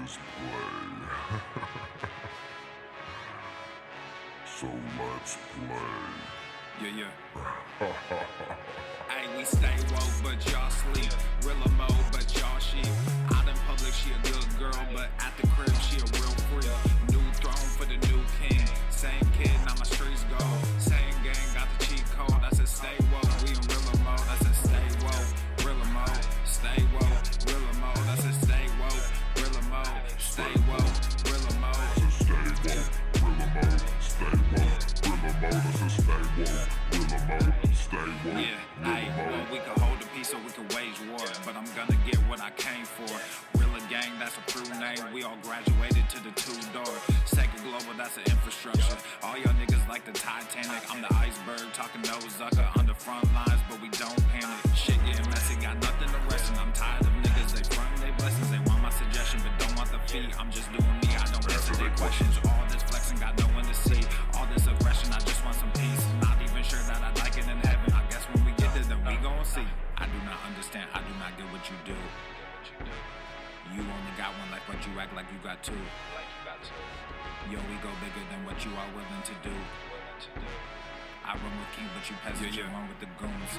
is play. So let's play. Yeah. Hey, we stay woke, but y'all sleep. Real mode, but y'all sheep. Out in public, she a good girl, but at the crib, she a real freak. New throne for the new king. Same kid, now my streets go. Same gang, got the cheat code. I said stay woke, we in real mode. I said stay woke, real mode. Stay woke, real mode. I said stay woke, real mode. Stay woke, real mode. I said stay woke, real mode. Stay woke, real mode. I said stay woke, real mode. Stay woke, Yeah, real well, mode. we can hold a peace or we can wage war, but I'm gonna get what I came for. Real gang, that's a crew name. We all graduated to the two-door. Second global, that's an infrastructure. All y'all niggas like the Titanic. I'm the iceberg, talking no Zucker on the front lines, but we don't panic. Shit getting messy, got nothing to rest in. I'm tired of niggas, they frontin' they blessings. They want my suggestion, but don't want the fee. I'm just doing me, I don't answer their questions. All this flexing, got no one to see. All this aggression, I just want some peace. Not even sure that I like it in heaven. I guess when we get there, then we gon' see. I do not understand, I do not get what you do. You only got one life, but you act like you got two. Yo, we go bigger than what you are willing to do. I run with king, but you peasants, you run with the goons.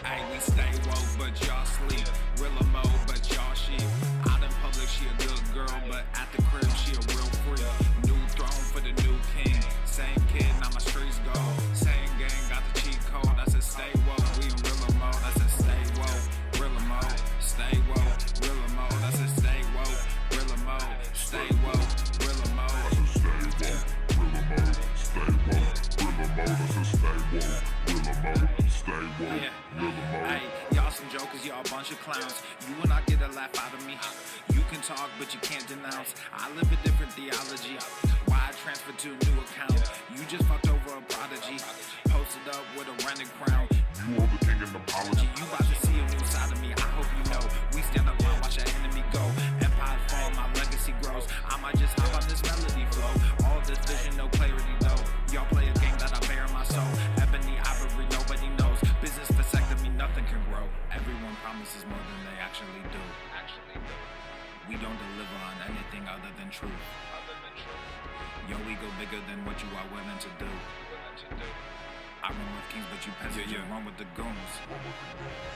Hey, we stay woke, but y'all sleep. Real mode, but y'all sheep. Out in public, she a good girl, but at the crib, she a real freak. New throne for the new king. Same kid, now my streets go. Same gang, got the cheat code. I said stay woke, we in real mode. I said stay woke, real mode. Stay woke, real mode. I said stay woke, real mode. Stay woke, real mode. I said stay woke, real mode. Stay woke, real mode. I said stay woke, real mode. Stay woke, real mode. Hey, y'all some jokers, y'all a bunch of clowns. You will not get a laugh out of me. You can talk, but you can't denounce. I live a different theology. Why I transferred to a new account? You just fucked over a prodigy. Posted up with a rented crown. You are the king and apology. You about to see a new side of me. I hope you know. We stand up and watch our enemy go. Empire fall, my legacy grows. I might just hop on this melody flow. All this vision, no clarity though. Y'all play a game that I bear in my soul. Ebony ivory, nobody knows. Business vasectomy, nothing can grow. Everyone promises more than they actually do. We don't deliver on anything other than truth. Yo, we go bigger than what you are willing to do. I run with kings, but you peasants, you run with the goons.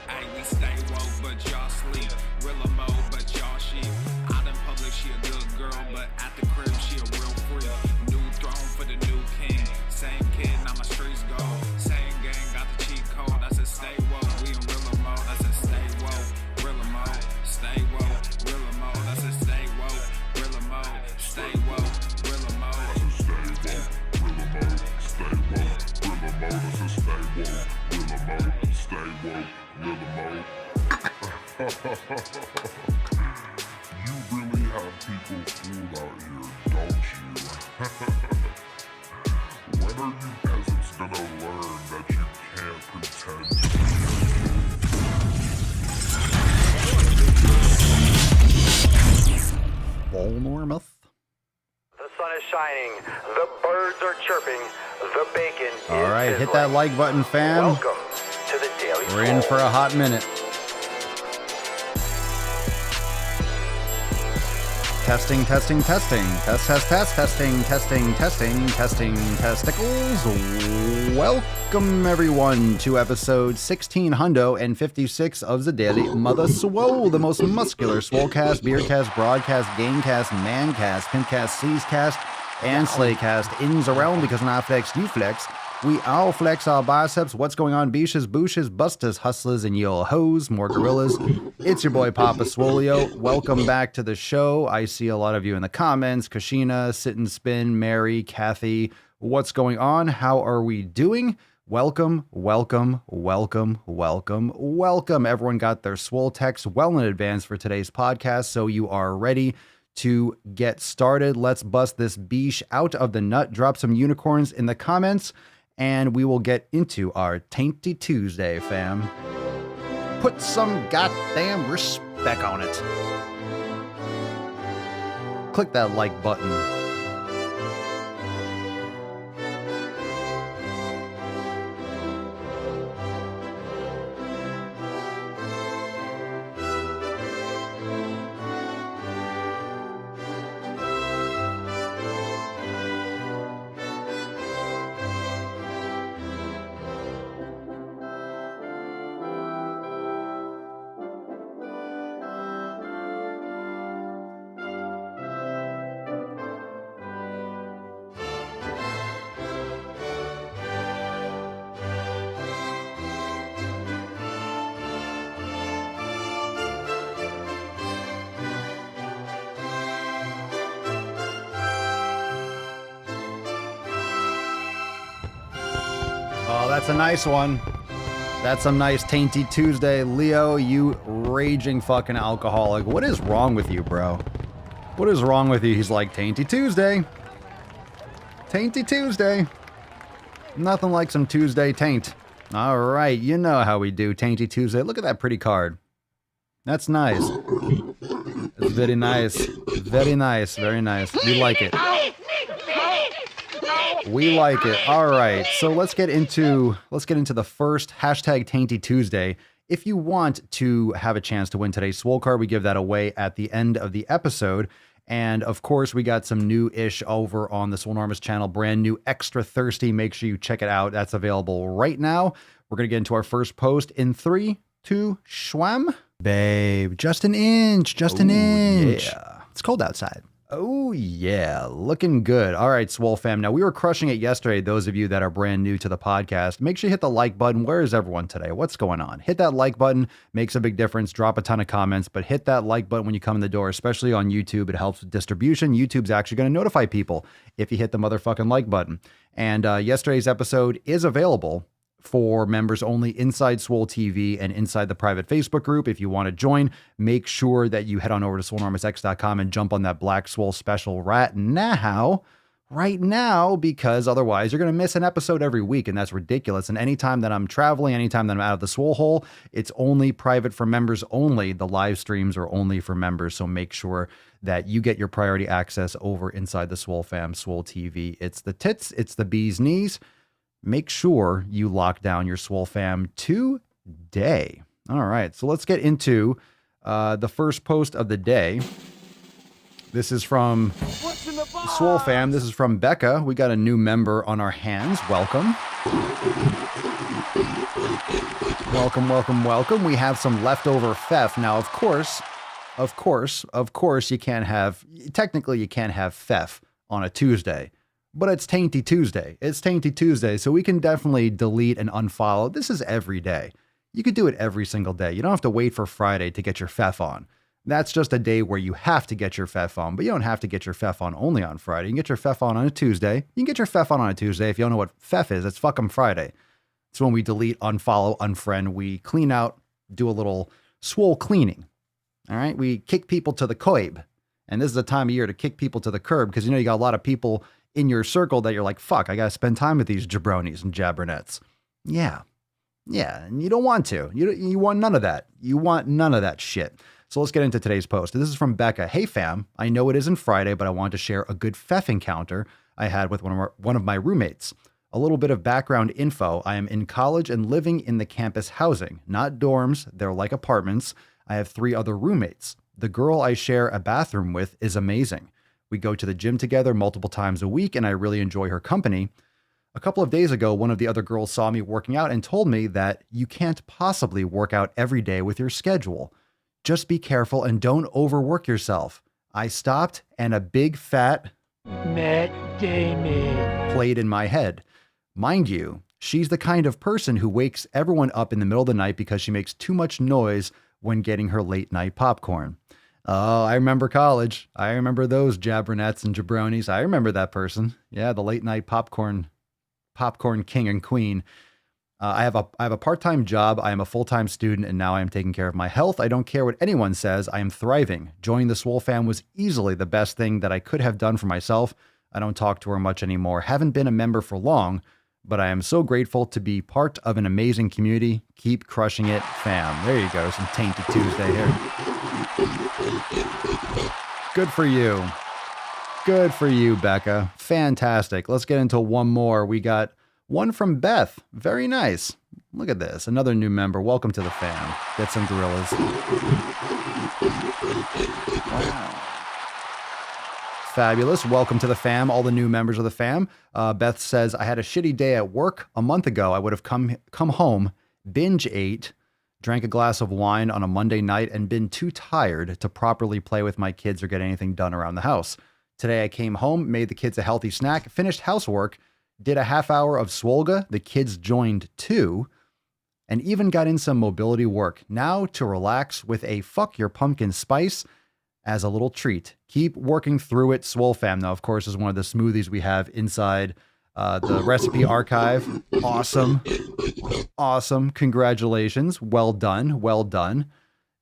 Hey, we stay woke, but y'all sleep. Real mode, but y'all sheep. Out in public, she a good girl, but at the crib, she a real freak. New throne for the new king. Same kid, now my streets go. Same gang, got the cheat code. I said stay woke, we in real mode. I said stay woke, real mode. Stay woke, real mode. I said stay woke, real mode. Stay woke, real mode. I said stay woke, real mode. Stay woke, real mode. I said stay woke, real mode. Stay woke, real mode. You really have people fooled out here, don't you? When are you peasants gonna learn that you can't pretend to be Swolenormous. The sun is shining, the birds are chirping, the bacon is All right, hit sizzling. that like button, fam. Welcome to the Daily We're in for Swole. a hot minute. Testing. Testing, testing, testicles. Welcome, everyone, to episode 1656 of the Daily Mother Swole, the most muscular Swolecast, Beercast, Broadcast, Gamecast, Mancast, Pimpcast, Seascast, and Slaycast. Ins around because when I flex, you flex. We all flex our biceps. What's going on, beaches, booshes, busters, hustlers, and yo hoes, more gorillas? It's your boy Papa Swolio. Welcome back to the show. I see a lot of you in the comments. Kashina, Sit and Spin, Mary, Kathy. What's going on? How are we doing? Welcome. Everyone got their Swole text well in advance for today's podcast, so you are ready to get started. Let's bust this beesh out of the nut. Drop some unicorns in the comments, and we will get into our Tainty Tuesday, fam. Put some goddamn respect on it. Click that like button. Oh, that's a nice one. That's some nice Tainty Tuesday. Leo, you raging fucking alcoholic. What is wrong with you, bro? What is wrong with you? He's like, Tainty Tuesday. Tainty Tuesday. Nothing like some Tuesday taint. All right, you know how we do Tainty Tuesday. Look at that pretty card. That's nice. It's very nice. Very nice. Very nice. We like it. We like it. All right. So let's get into the first hashtag Tainty Tuesday. If you want to have a chance to win today's Swole card, we give that away at the end of the episode. And of course, we got some new-ish over on the Swolenormous channel, brand new, Extra Thirsty. Make sure you check it out. That's available right now. We're going to get into our first post in 3, 2, schwam. Babe, just an inch, just an inch. Yeah. It's cold outside. Oh, yeah. Looking good. All right, Swole fam. Now, we were crushing it yesterday. Those of you that are brand new to the podcast, make sure you hit the like button. Where is everyone today? What's going on? Hit that like button. Makes a big difference. Drop a ton of comments, but hit that like button when you come in the door, especially on YouTube. It helps with distribution. YouTube's actually going to notify people if you hit the motherfucking like button. And yesterday's episode is available for members only inside Swole TV and inside the private Facebook group. If you want to join, make sure that you head on over to swolenormousx.com and jump on that Black Swole special right now, because otherwise you're going to miss an episode every week, and that's ridiculous. And anytime that I'm traveling, anytime that I'm out of the Swole hole, it's only private for members only. The live streams are only for members, so make sure that you get your priority access over inside the Swole fam, Swole TV. It's the tits, it's the bee's knees. Make sure you lock down your Swole fam today. All right, so let's get into the first post of the day. This is from Swole fam. This is from Becca. We got a new member on our hands. Welcome. Welcome, welcome, welcome. We have some leftover Fef. Now, of course, you can't have, technically you can't have Fef on a Tuesday. But it's Tainty Tuesday. It's Tainty Tuesday, so we can definitely delete and unfollow. This is every day. You could do it every single day. You don't have to wait for Friday to get your Fef on. That's just a day where you have to get your Fef on, but you don't have to get your Fef on only on Friday. You can get your Fef on a Tuesday. You can get your Fef on a Tuesday. If you don't know what Fef is, it's fucking Friday. It's when we delete, unfollow, unfriend. We clean out, do a little Swole cleaning. All right? We kick people to the curb. And this is the time of year to kick people to the curb because, you know, you got a lot of people in your circle that you're like, fuck, I got to spend time with these jabronis and jabbernets. Yeah. And you don't want to. You want none of that. You want none of that shit. So let's get into today's post. This is from Becca. Hey fam, I know it isn't Friday, but I want to share a good Fef encounter I had with one of my roommates. A little bit of background info. I am in college and living in the campus housing, not dorms. They're like apartments. I have 3 other roommates. The girl I share a bathroom with is amazing. We go to the gym together multiple times a week, and I really enjoy her company. A couple of days ago, one of the other girls saw me working out and told me that you can't possibly work out every day with your schedule. Just be careful and don't overwork yourself. I stopped, and a big fat Matt Damon played in my head. Mind you, she's the kind of person who wakes everyone up in the middle of the night because she makes too much noise when getting her late night popcorn. Oh, I remember college. I remember those jabbernets and jabronis. I remember that person. Yeah, the late night popcorn king and queen. I have a part-time job. I am a full-time student, and now I am taking care of my health. I don't care what anyone says. I am thriving. Joining the Swole fam was easily the best thing that I could have done for myself. I don't talk to her much anymore. Haven't been a member for long, but I am so grateful to be part of an amazing community. Keep crushing it, fam. There you go. Some Tainty Tuesday here. Good for you. Good for you, Becca. Fantastic. Let's get into one more. We got one from Beth. Very nice. Look at this. Another new member. Welcome to the fam. Get some gorillas. Wow. Fabulous. Welcome to the fam, all the new members of the fam. Beth says, I had a shitty day at work a month ago. I would have come home, binge ate, drank a glass of wine on a Monday night, and been too tired to properly play with my kids or get anything done around the house. Today I came home, made the kids a healthy snack, finished housework, did a half hour of Swolga, the kids joined too, and even got in some mobility work. Now to relax with a fuck your pumpkin spice as a little treat. Keep working through it. Swole fam, now, of course, is one of the smoothies we have inside The recipe archive, awesome. Awesome. Congratulations. Well done. Well done.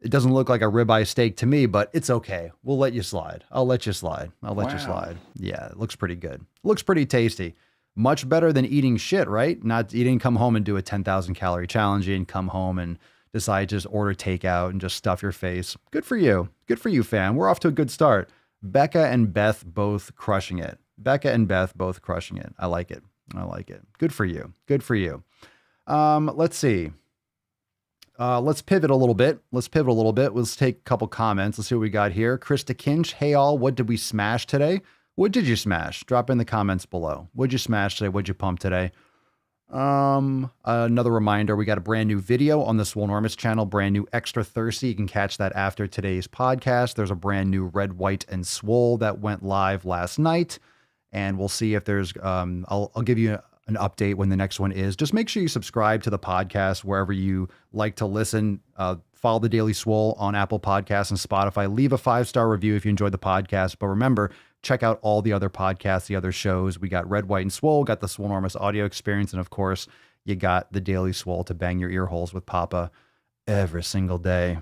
It doesn't look like a ribeye steak to me, but it's okay. We'll let you slide. I'll let you slide. I'll let you slide. Yeah, it looks pretty good. Looks pretty tasty. Much better than eating shit, right? You didn't come home and do a 10,000 calorie challenge. You didn't come home and decide to just order takeout and just stuff your face. Good for you. Good for you, fam. We're off to a good start. Becca and Beth both crushing it. Becca and Beth both crushing it. I like it. I like it. Good for you. Good for you. Let's see. Let's pivot a little bit. Let's take a couple comments. Let's see what we got here. Krista Kinch. Hey all, what did we smash today? What did you smash? Drop in the comments below. What'd you smash today? What'd you pump today? Another reminder, we got a brand new video on the Swolenormous channel, brand new Extra Thirsty. You can catch that after today's podcast. There's a brand new Red, White, and Swole that went live last night. And we'll see if there's, I'll give you an update when the next one is. Just make sure you subscribe to the podcast wherever you like to listen. Follow the Daily Swole on Apple Podcasts and Spotify. Leave a 5-star review if you enjoyed the podcast. But remember, check out all the other podcasts, the other shows. We got Red, White, and Swole, got the Swolenormous audio experience. And of course, you got the Daily Swole to bang your ear holes with Papa every single day.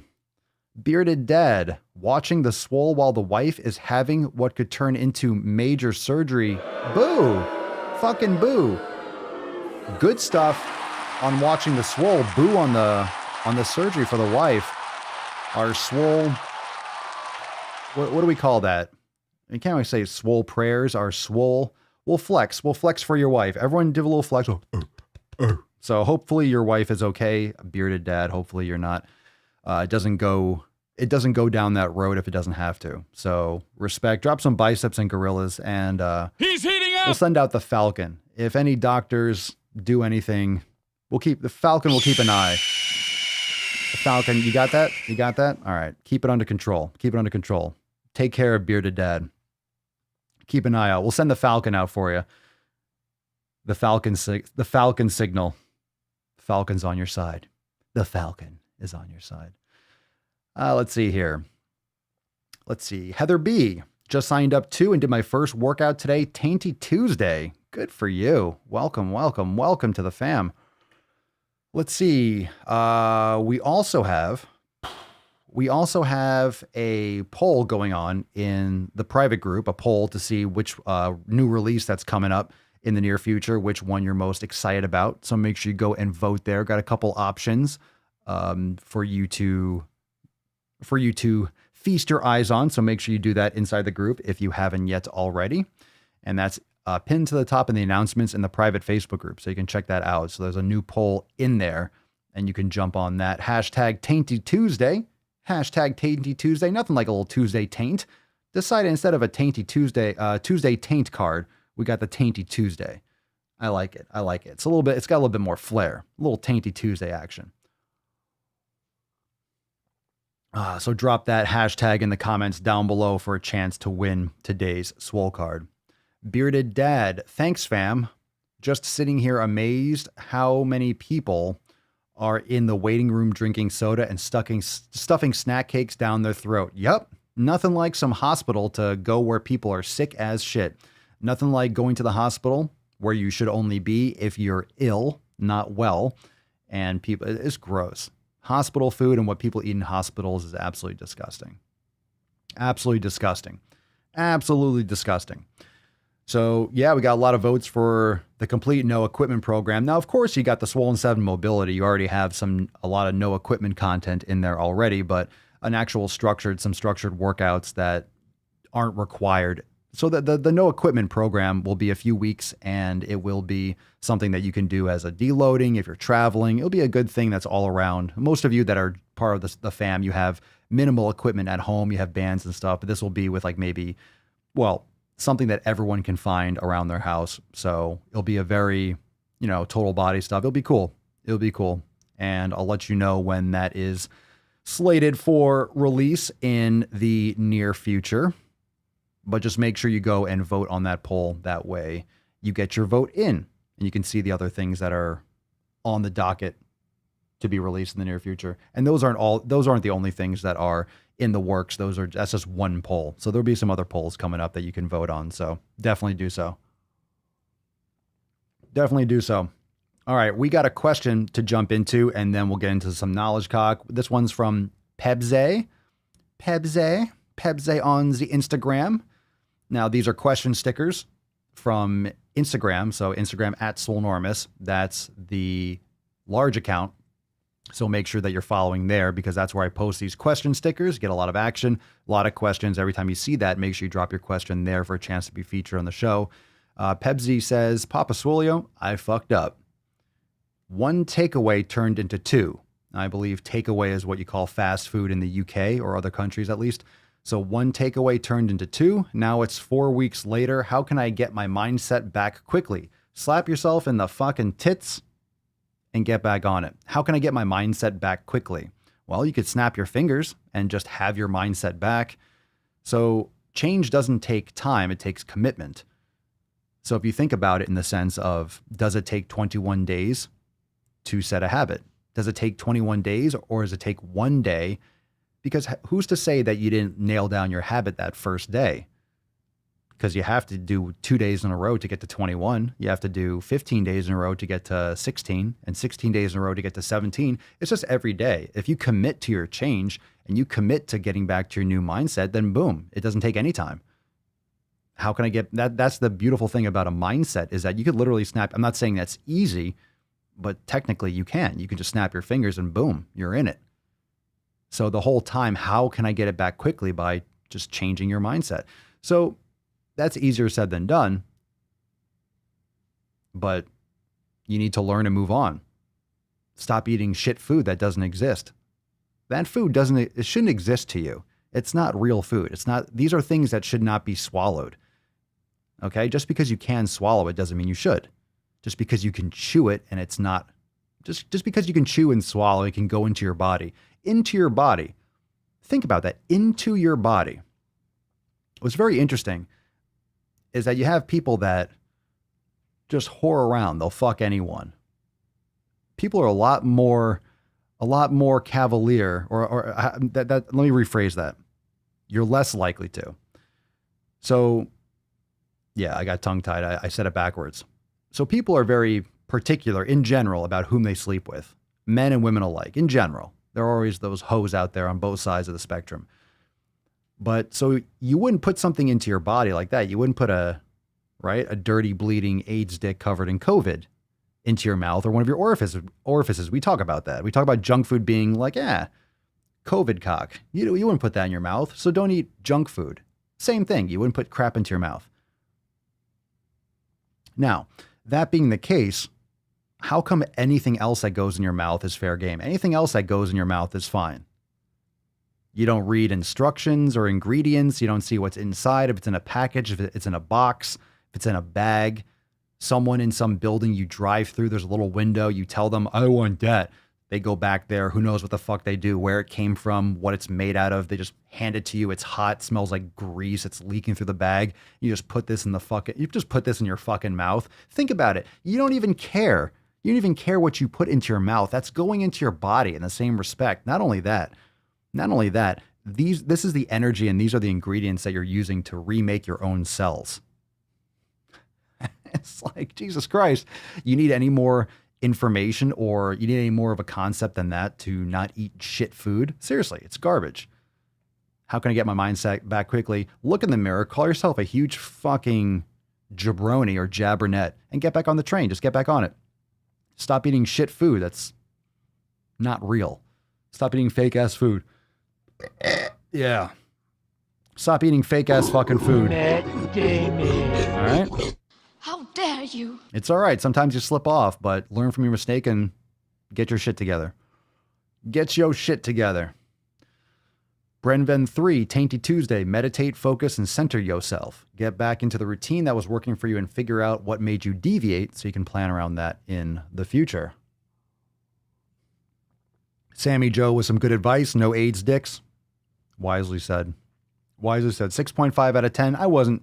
Bearded Dad, watching the Swole while the wife is having what could turn into major surgery. Boo. Fucking boo. Good stuff on watching the Swole. Boo on the surgery for the wife. Our Swole, what do we call that? I can't really say Swole prayers. Our Swole. We'll flex for your wife. Everyone do a little flex. So hopefully your wife is okay. Bearded Dad, hopefully you're not. It doesn't go down that road if it doesn't have to. So respect, drop some biceps and gorillas, and he's heating up. We'll send out the Falcon. If any doctors do anything, the Falcon will keep an eye. The Falcon, you got that? You got that? All right. Keep it under control. Keep it under control. Take care of Bearded Dad. Keep an eye out. We'll send the Falcon out for you. The Falcon signal. Falcon's on your side. The Falcon is on your side. Let's see here. Let's see. Heather B. Just signed up too and did my first workout today. Tainty Tuesday. Good for you. Welcome, welcome, welcome to the fam. Let's see. We also have a poll going on in the private group, a poll to see which new release that's coming up in the near future, which one you're most excited about. So make sure you go and vote there. Got a couple options for you to feast your eyes on. So make sure you do that inside the group if you haven't yet already. And that's pinned to the top in the announcements in the private Facebook group. So you can check that out. So there's a new poll in there and you can jump on that. Hashtag Tainty Tuesday. Hashtag Tainty Tuesday. Nothing like a little Tuesday taint. Decided instead of a Tainty Tuesday, Tuesday taint card, we got the Tainty Tuesday. I like it. I like it. It's got a little bit more flair. A little Tainty Tuesday action. So drop that hashtag in the comments down below for a chance to win today's Swole card. Bearded Dad, thanks fam. Just sitting here amazed how many people are in the waiting room drinking soda and stuffing snack cakes down their throat. Yup, nothing like some hospital to go where people are sick as shit. Nothing like going to the hospital where you should only be if you're ill, not well. And people, it's gross. Hospital food and what people eat in hospitals is absolutely disgusting. Absolutely disgusting. Absolutely disgusting. So yeah, we got a lot of votes for the complete no equipment program. Now, of course, you got the Swollen 7 mobility. You already have a lot of no equipment content in there already, but some structured workouts that aren't required. So the no equipment program will be a few weeks, and it will be something that you can do as a deloading if you're traveling. It'll be a good thing that's all around. Most of you that are part of the fam, you have minimal equipment at home. You have bands and stuff, but this will be with something that everyone can find around their house. So it'll be a very, total body stuff. It'll be cool. It'll be cool. And I'll let you know when that is slated for release in the near future. But just make sure you go and vote on that poll. That way you get your vote in and you can see the other things that are on the docket to be released in the near future. And those aren't the only things that are in the works. That's just one poll. So there'll be some other polls coming up that you can vote on. So definitely do so. Definitely do so. All right, we got a question to jump into, and then we'll get into some knowledge cock. This one's from Pebze on the Instagram. Now, these are question stickers from Instagram. So Instagram at Swolenormous. That's the large account. So make sure that you're following there because that's where I post these question stickers, get a lot of action, a lot of questions. Every time you see that, make sure you drop your question there for a chance to be featured on the show. Pebzy says, Papa Swolio, I fucked up. One takeaway turned into two. I believe takeaway is what you call fast food in the UK or other countries at least. So one takeaway turned into two. Now it's 4 weeks later. How can I get my mindset back quickly? Slap yourself in the fucking tits and get back on it. How can I get my mindset back quickly? Well, you could snap your fingers and just have your mindset back. So change doesn't take time. It takes commitment. So if you think about it in the sense of, does it take 21 days to set a habit? Does it take 21 days or does it take 1 day? Because who's to say that you didn't nail down your habit that first day? Because you have to do 2 days in a row to get to 21. You have to do 15 days in a row to get to 16 and 16 days in a row to get to 17. It's just every day. If you commit to your change and you commit to getting back to your new mindset, then boom, it doesn't take any time. How can I get that? That's the beautiful thing about a mindset is that you could literally snap. I'm not saying that's easy, but technically you can. You can just snap your fingers and boom, you're in it. So the whole time, how can I get it back quickly? By just changing your mindset. So that's easier said than done, but you need to learn to move on. Stop eating shit food that doesn't exist. That food it shouldn't exist to you. It's not real food. These are things that should not be swallowed. Okay. Just because you can swallow it doesn't mean you should. Just because you can chew it and it's not, just because you can chew and swallow, it can go into your body. Into your body. Think about that. Into your body. What's very interesting is that you have people that just whore around. They'll fuck anyone. People are a lot more cavalier let me rephrase that. You're less likely to. So yeah, I got tongue tied. I said it backwards. So people are very particular in general about whom they sleep with, men and women alike in general. There are always those hoes out there on both sides of the spectrum. But so you wouldn't put something into your body like that. You wouldn't put a dirty, bleeding AIDS dick covered in COVID into your mouth or one of your orifices. We talk about that. We talk about junk food being like, COVID cock. You wouldn't put that in your mouth. So don't eat junk food. Same thing. You wouldn't put crap into your mouth. Now, that being the case, how come anything else that goes in your mouth is fair game? Anything else that goes in your mouth is fine. You don't read instructions or ingredients. You don't see what's inside. If it's in a package, if it's in a box, if it's in a bag, someone in some building you drive through, there's a little window. You tell them, I want that. They go back there. Who knows what the fuck they do, where it came from, what it's made out of. They just hand it to you. It's hot, smells like grease. It's leaking through the bag. You just put this in your fucking mouth. Think about it. You don't even care. You don't even care what you put into your mouth. That's going into your body in the same respect. Not only that, this is the energy and these are the ingredients that you're using to remake your own cells. It's like, Jesus Christ, you need any more information or you need any more of a concept than that to not eat shit food? Seriously, it's garbage. How can I get my mindset back quickly? Look in the mirror, call yourself a huge fucking jabroni or jabbernet and get back on the train. Just get back on it. Stop eating shit food that's not real. Stop eating fake ass food. Yeah. Stop eating fake ass fucking food. All right? How dare you? It's all right. Sometimes you slip off, but learn from your mistake and get your shit together. Get your shit together. Brenven 3, Tainty Tuesday. Meditate, focus, and center yourself. Get back into the routine that was working for you and figure out what made you deviate so you can plan around that in the future. Sammy Joe with some good advice. No AIDS dicks. Wisely said. 6.5 out of 10.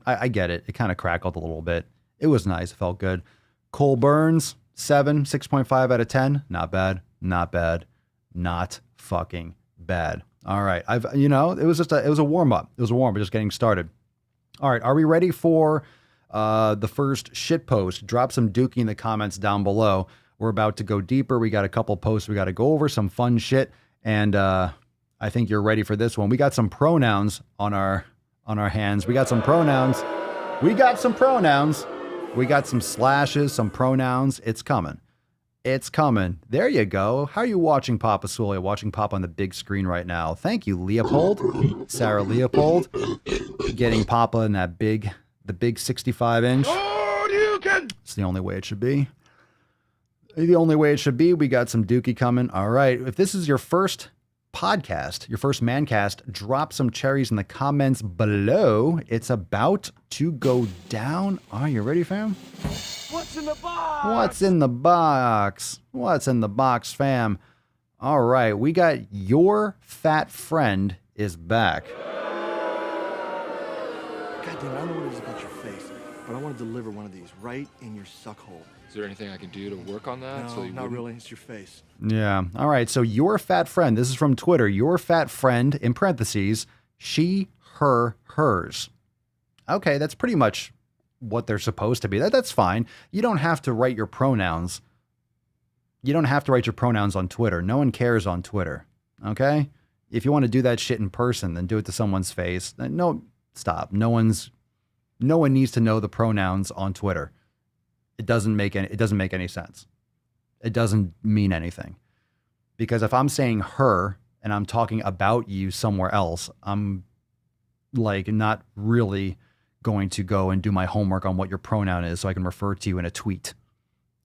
I get it. It kind of crackled a little bit. It was nice. It felt good. Cole Burns, 7, 6.5 out of 10. Not bad. Not bad. Not fucking bad. All right. It was a warm up. It was a warm up, just getting started. All right. Are we ready for the first shit post. Drop some dookie in the comments down below. We're about to go deeper. We got a couple posts we got to go over, some fun shit, and I think you're ready for this one. We got some pronouns on our hands. We got some pronouns. We got some pronouns. We got some slashes, some pronouns. It's coming. It's coming. There you go. How are you watching Papa Swolio? Watching Papa on the big screen right now. Thank you, Leopold. Sarah Leopold. Getting Papa in that the big 65-inch. It's the only way it should be. The only way it should be. We got some dookie coming. All right. If this is your first podcast, your first mancast, drop some cherries in the comments below. It's about to go down. Are you ready, fam? What's in the box? What's in the box? What's in the box, fam? All right, we got Your Fat Friend is back. God damn it, I don't know what it is about your face, but I want to deliver one of these right in your suck hole. Is there anything I can do to work on that? No, so you not wouldn't- really. It's your face. Yeah. All right, so Your Fat Friend. This is from Twitter. Your Fat Friend, in parentheses, she, her, hers. Okay, that's pretty much what they're supposed to be. That's fine. You don't have to write your pronouns. You don't have to write your pronouns on Twitter. No one cares on Twitter. Okay? If you want to do that shit in person, then do it to someone's face. No, stop. No one needs to know the pronouns on Twitter. It doesn't make any sense. It doesn't mean anything. Because if I'm saying her and I'm talking about you somewhere else, I'm like not really going to go and do my homework on what your pronoun is so I can refer to you in a tweet.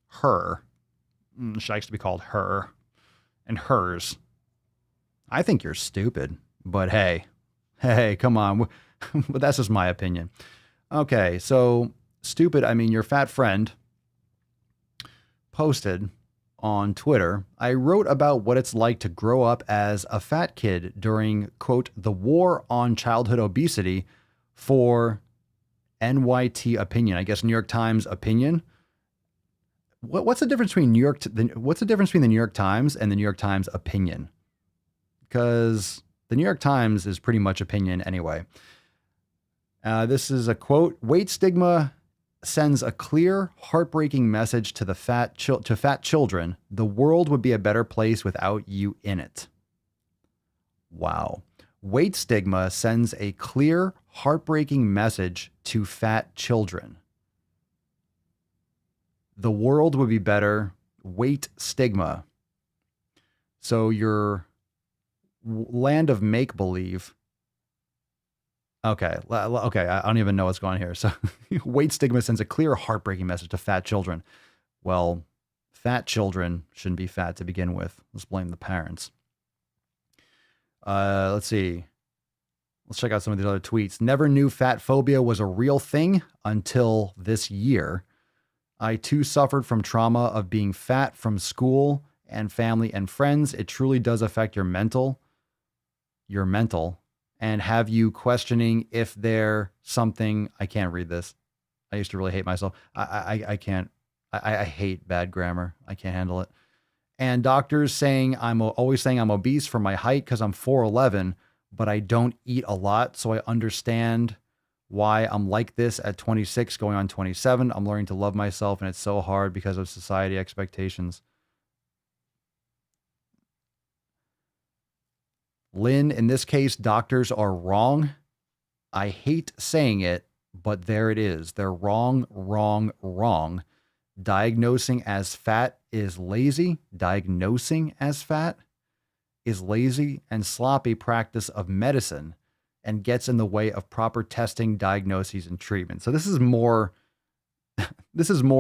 Her. She likes to be called her. And hers. I think you're stupid. But hey, come on. But that's just my opinion. Okay, so stupid, I mean your fat friend posted on Twitter, I wrote about what it's like to grow up as a fat kid during, quote, the war on childhood obesity for NYT Opinion. I guess New York Times Opinion. What's the difference between what's the difference between the New York Times and the New York Times Opinion? Because the New York Times is pretty much opinion anyway. This is a quote. Weight stigma sends a clear, heartbreaking message to fat children. The world would be a better place without you in it. Wow. Weight stigma sends a clear, heartbreaking message to fat children. The world would be better. Weight stigma. So your land of make-believe. Okay. I don't even know what's going on here. So weight stigma sends a clear, heartbreaking message to fat children. Well, fat children shouldn't be fat to begin with. Let's blame the parents. Let's see. Let's check out some of these other tweets. Never knew fat phobia was a real thing until this year. I too suffered from trauma of being fat from school and family and friends. It truly does affect your mental, and have you questioning if there something. I can't read this. I used to really hate myself. I can't. I hate bad grammar. I can't handle it. And doctors saying always saying I'm obese for my height because I'm 4'11", but I don't eat a lot, so I understand why I'm like this at 26 going on 27. I'm learning to love myself, and it's so hard because of society expectations. Lynn, in this case, doctors are wrong. I hate saying it, but there it is. They're wrong, wrong, wrong. Diagnosing as fat is lazy. Diagnosing as fat is lazy and sloppy practice of medicine and gets in the way of proper testing, diagnoses, and treatment. So this is more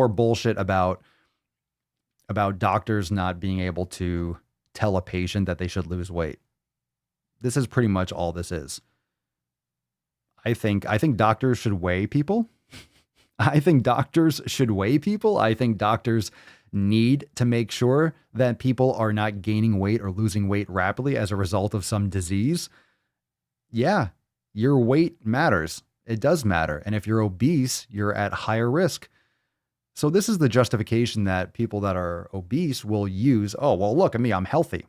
bullshit about doctors not being able to tell a patient that they should lose weight. This is pretty much all this is. I think doctors should weigh people. I think doctors should weigh people. I think doctors need to make sure that people are not gaining weight or losing weight rapidly as a result of some disease. Yeah, your weight matters. It does matter. And if you're obese, you're at higher risk. So this is the justification that people that are obese will use. Oh, well, look at me. I'm healthy.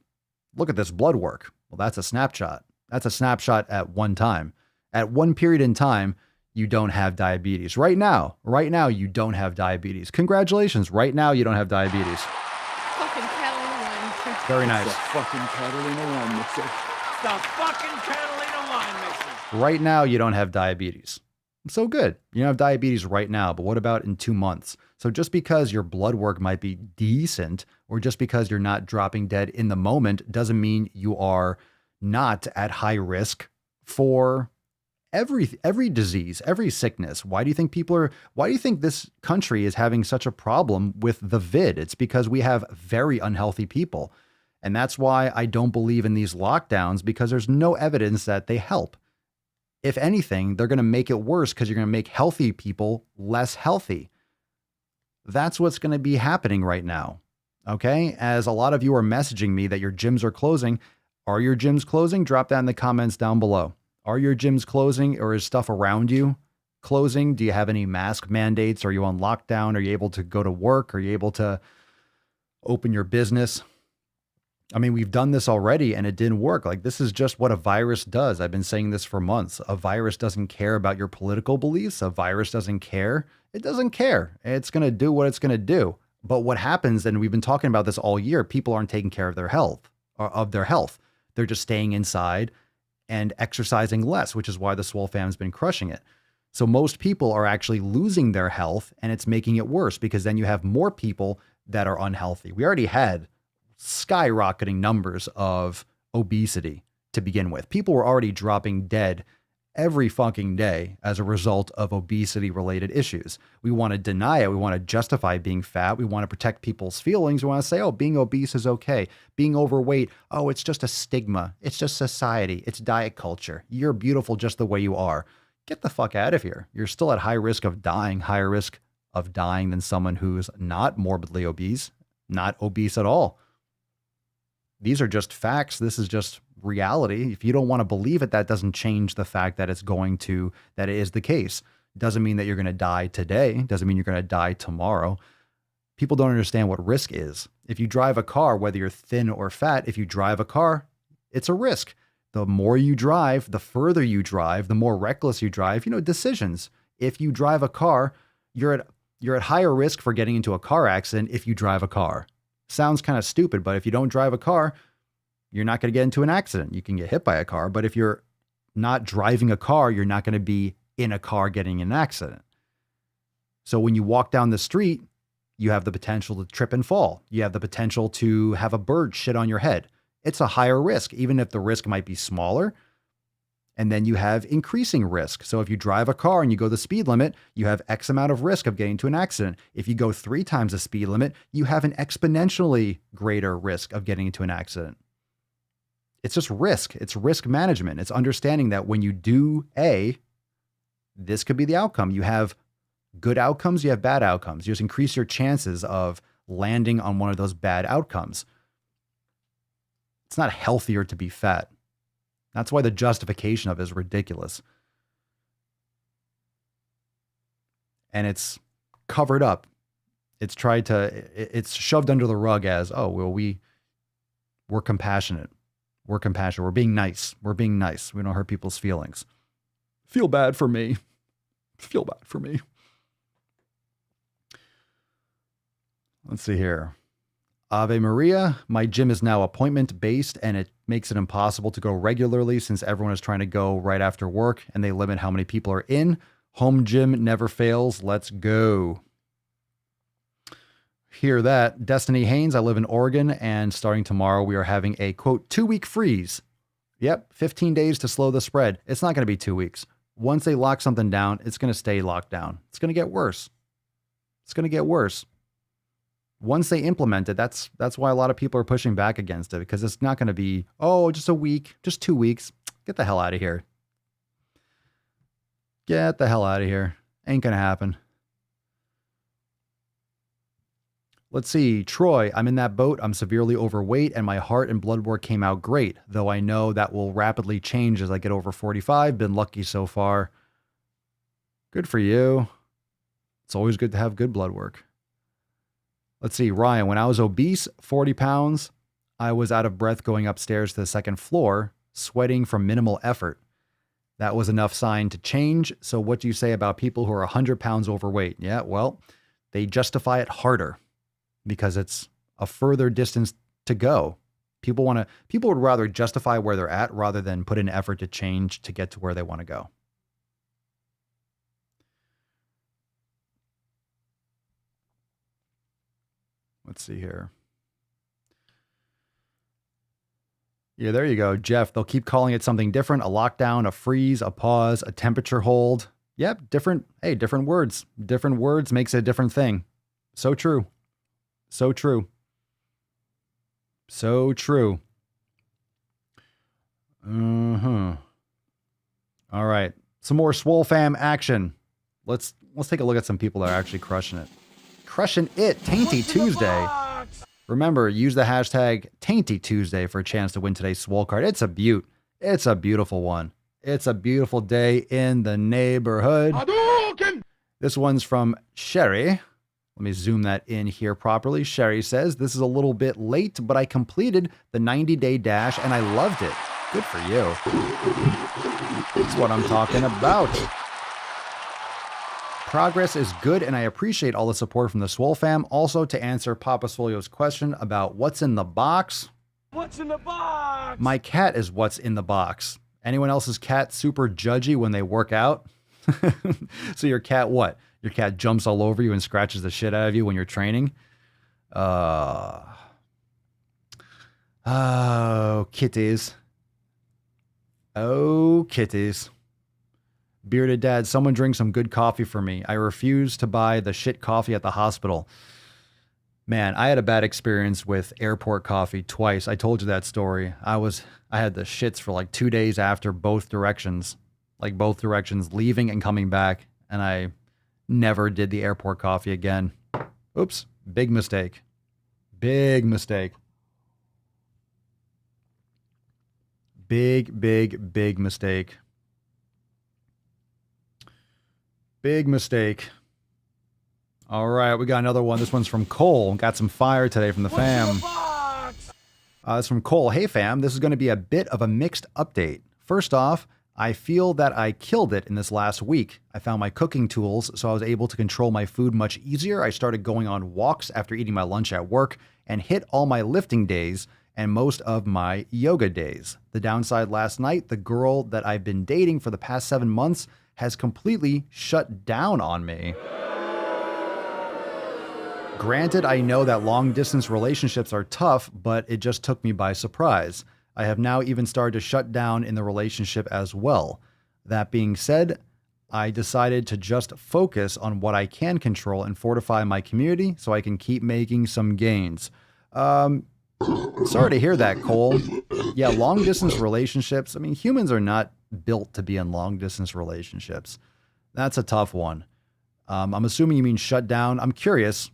Look at this blood work. Well, that's a snapshot. That's a snapshot at one time. At one period in time, you don't have diabetes. Right now, you don't have diabetes. Congratulations. Right now, you don't have diabetes. Fucking Catalina. Very nice. The fucking Catalina wine mixer. The fucking Catalina wine mixer. Right now, you don't have diabetes. So good. You don't have diabetes right now, but what about in 2 months? So just because your blood work might be decent, or just because you're not dropping dead in the moment, doesn't mean you are not at high risk for every disease, every sickness. Why do you think this country is having such a problem with the vid? It's because we have very unhealthy people. And that's why I don't believe in these lockdowns, because there's no evidence that they help. If anything, they're going to make it worse because you're going to make healthy people less healthy. That's what's going to be happening right now. Okay? As a lot of you are messaging me that your gyms are closing. Are your gyms closing? Drop that in the comments down below. Are your gyms closing, or is stuff around you closing? Do you have any mask mandates? Are you on lockdown? Are you able to go to work? Are you able to open your business? I mean, we've done this already and it didn't work. Like, this is just what a virus does. I've been saying this for months. A virus doesn't care about your political beliefs. A virus doesn't care. It doesn't care. It's going to do what it's going to do. But what happens, and we've been talking about this all year, people aren't taking care of their health. They're just staying inside and exercising less, which is why the Swole fam's been crushing it. So most people are actually losing their health, and it's making it worse, because then you have more people that are unhealthy. We already had skyrocketing numbers of obesity to begin with. People were already dropping dead every fucking day as a result of obesity related issues. We want to deny it. We want to justify being fat. We want to protect people's feelings. We want to say, oh, being obese is okay. Being overweight, oh, it's just a stigma. It's just society. It's diet culture. You're beautiful just the way you are. Get the fuck out of here. You're still at high risk of dying, higher risk of dying than someone who's not morbidly obese, not obese at all. These are just facts. This is just reality. If you don't want to believe it, that doesn't change the fact that that it is the case. Doesn't mean that you're going to die today. Doesn't mean you're going to die tomorrow. People don't understand what risk is. If you drive a car, whether you're thin or fat, if you drive a car, it's a risk. The more you drive, the further you drive, the more reckless you drive, decisions. If you drive a car, you're at higher risk for getting into a car accident if you drive a car. Sounds kind of stupid, but if you don't drive a car, you're not going to get into an accident. You can get hit by a car, but if you're not driving a car, you're not going to be in a car getting in an accident. So when you walk down the street, you have the potential to trip and fall. You have the potential to have a bird shit on your head. It's a higher risk, even if the risk might be smaller. And then you have increasing risk. So if you drive a car and you go the speed limit, you have X amount of risk of getting into an accident. If you go 3 times the speed limit, you have an exponentially greater risk of getting into an accident. It's just risk. It's risk management. It's understanding that when you do A, this could be the outcome. You have good outcomes, you have bad outcomes. You just increase your chances of landing on one of those bad outcomes. It's not healthier to be fat. That's why the justification of it is ridiculous. And it's covered up. It's shoved under the rug as, oh, well, we're compassionate. We're compassionate. We're being nice. We're being nice. We don't hurt people's feelings. Feel bad for me. Feel bad for me. Let's see here. Ave Maria, my gym is now appointment based and it makes it impossible to go regularly since everyone is trying to go right after work and they limit how many people are in. Home gym never fails. Let's go. Hear that. Destiny Haynes, I live in Oregon and starting tomorrow we are having a quote 2-week freeze. Yep, 15 days to slow the spread. It's not going to be 2 weeks. Once they lock something down, it's going to stay locked down. It's going to get worse. It's going to get worse. Once they implement it, that's why a lot of people are pushing back against it, because it's not going to be, oh, just a week, just 2 weeks. Get the hell out of here. Get the hell out of here. Ain't going to happen. Let's see. Troy, I'm in that boat. I'm severely overweight and my heart and blood work came out great, though I know that will rapidly change as I get over 45. Been lucky so far. Good for you. It's always good to have good blood work. Let's see, Ryan, when I was obese, 40 pounds, I was out of breath going upstairs to the second floor, sweating from minimal effort. That was enough sign to change. So what do you say about people who are 100 pounds overweight? Yeah, well, they justify it harder because it's a further distance to go. People would rather justify where they're at rather than put in effort to change to get to where they want to go. Let's see here. Yeah, there you go, Jeff. They'll keep calling it something different: a lockdown, a freeze, a pause, a temperature hold. Yep, different words. Different words makes it a different thing. So true. So true. So true. All right. Some more Swole fam action. Let's take a look at some people that are actually crushing it. Crushing it. Tainty Tuesday. Remember, use the hashtag Tainty Tuesday for a chance to win today's Swole card. It's a beaut. It's a beautiful one. It's a beautiful day in the neighborhood. This one's from Sherry. Let me zoom that in here properly. Sherry says, this is a little bit late, but I completed the 90-day dash and I loved it. Good for you. That's what I'm talking about. Progress is good, and I appreciate all the support from the Swole fam. Also, to answer Papa Swolio's question about what's in the box. What's in the box? My cat is what's in the box. Anyone else's cat super judgy when they work out? So your cat what? Your cat jumps all over you and scratches the shit out of you when you're training? Oh, kitties. Oh, kitties. Bearded Dad, someone drink some good coffee for me. I refuse to buy the shit coffee at the hospital. Man, I had a bad experience with airport coffee twice. I told you that story. I had the shits for like 2 days after both directions. Like both directions, leaving and coming back. And I never did the airport coffee again. Oops. Big mistake. Big mistake. Big, big, big mistake. Big mistake. All right, we got another one. This one's from Cole. Got some fire today from the fam. It's from Cole. Hey fam, this is going to be a bit of a mixed update. First off, I feel that I killed it in this last week. I found my cooking tools, so I was able to control my food much easier. I started going on walks after eating my lunch at work and hit all my lifting days and most of my yoga days. The downside last night, the girl that I've been dating for the past 7 months has completely shut down on me. Granted, I know that long-distance relationships are tough, but it just took me by surprise. I have now even started to shut down in the relationship as well. That being said, I decided to just focus on what I can control and fortify my community so I can keep making some gains. Sorry to hear that, Cole. Yeah, long-distance relationships, I mean, humans are not built to be in long-distance relationships. That's a tough one. I'm assuming you mean shut down. I'm curious.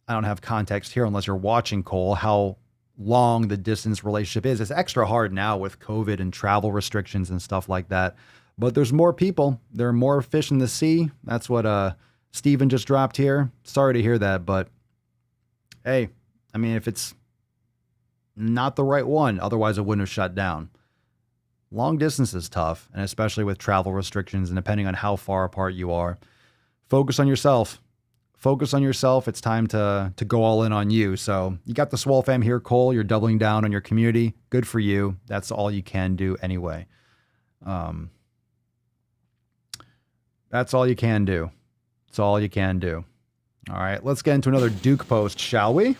I don't have context here unless you're watching, Cole, how long the distance relationship is. It's extra hard now with COVID and travel restrictions and stuff like that. But there's more people. There are more fish in the sea. That's what Steven just dropped here. Sorry to hear that, but hey, I mean, if it's not the right one, otherwise it wouldn't have shut down. Long distance is tough, and especially with travel restrictions and depending on how far apart you are. Focus on yourself. Focus on yourself. It's time to go all in on you. So you got the Swole fam here, Cole. You're doubling down on your community. Good for you. That's all you can do anyway. That's all you can do. That's all you can do. All right, let's get into another Duke post, shall we?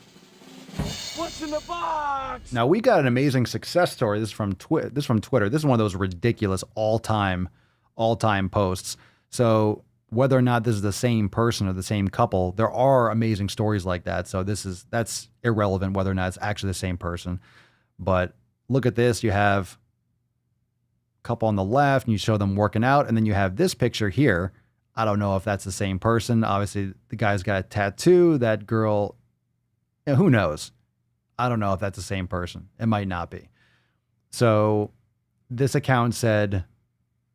What's in the box? Now, we got an amazing success story. This is from Twitter. This is one of those ridiculous all-time posts. So whether or not this is the same person or the same couple, there are amazing stories like that. So that's irrelevant whether or not it's actually the same person. But look at this. You have a couple on the left and you show them working out. And then you have this picture here. I don't know if that's the same person. Obviously, the guy's got a tattoo. That girl, who knows? I don't know if that's the same person. It might not be. So this account said,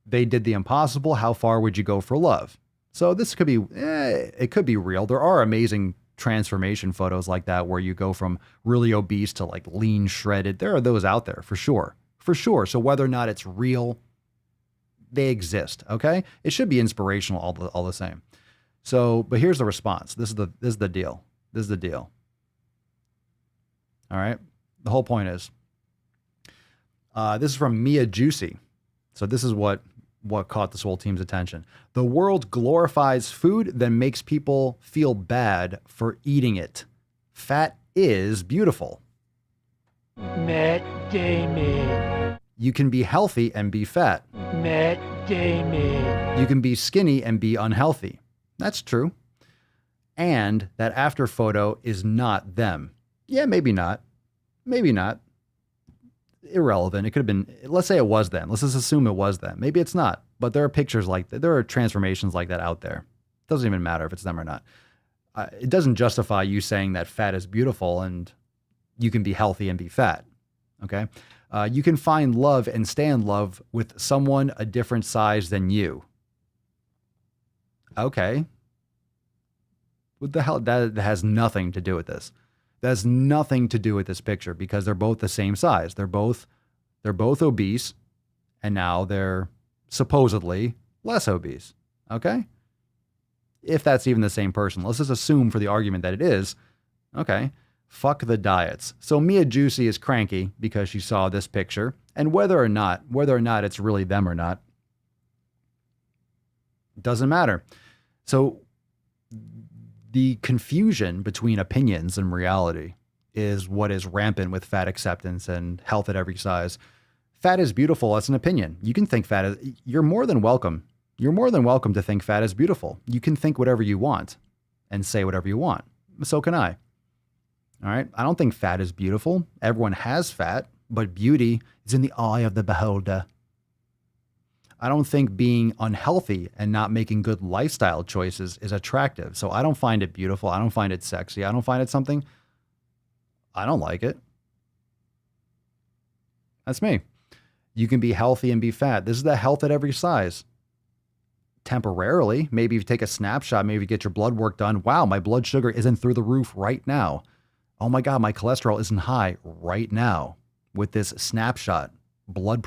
they did the impossible. How far would you go for love? So this could be, it could be real. There are amazing transformation photos like that where you go from really obese to like lean, shredded. There are those out there for sure. For sure. So whether or not it's real, they exist. Okay. It should be inspirational all the same. So, but here's the response. This is the deal. This is the deal. All right. The whole point is, this is from Mia Juicy. So this is what caught the Swole team's attention. The world glorifies food that makes people feel bad for eating it. Fat is beautiful. Matt Damon. You can be healthy and be fat. Matt Damon. You can be skinny and be unhealthy. That's true. And that after photo is not them. Yeah, maybe not. Maybe not. Irrelevant. It could have been, let's say it was them. Let's just assume it was them. Maybe it's not. But there are pictures like that. There are transformations like that out there. It doesn't even matter if it's them or not. It doesn't justify you saying that fat is beautiful and you can be healthy and be fat. Okay. You can find love and stay in love with someone a different size than you. Okay. What the hell? That has nothing to do with this. That has nothing to do with this picture because they're both the same size. They're both obese, and now they're supposedly less obese. Okay? If that's even the same person. Let's just assume for the argument that it is. Okay. Fuck the diets. So Mia Juicy is cranky because she saw this picture, and whether or not it's really them or not, doesn't matter. So the confusion between opinions and reality is what is rampant with fat acceptance and health at every size. Fat is beautiful. That's an opinion. You can think fat is, you're more than welcome. You're more than welcome to think fat is beautiful. You can think whatever you want and say whatever you want. So can I. All right. I don't think fat is beautiful. Everyone has fat, but beauty is in the eye of the beholder. I don't think being unhealthy and not making good lifestyle choices is attractive. So I don't find it beautiful. I don't find it sexy. I don't find it something. I don't like it. That's me. You can be healthy and be fat. This is the health at every size. Temporarily, maybe if you take a snapshot, maybe you get your blood work done. Wow, my blood sugar isn't through the roof right now. Oh my God, my cholesterol isn't high right now with this snapshot blood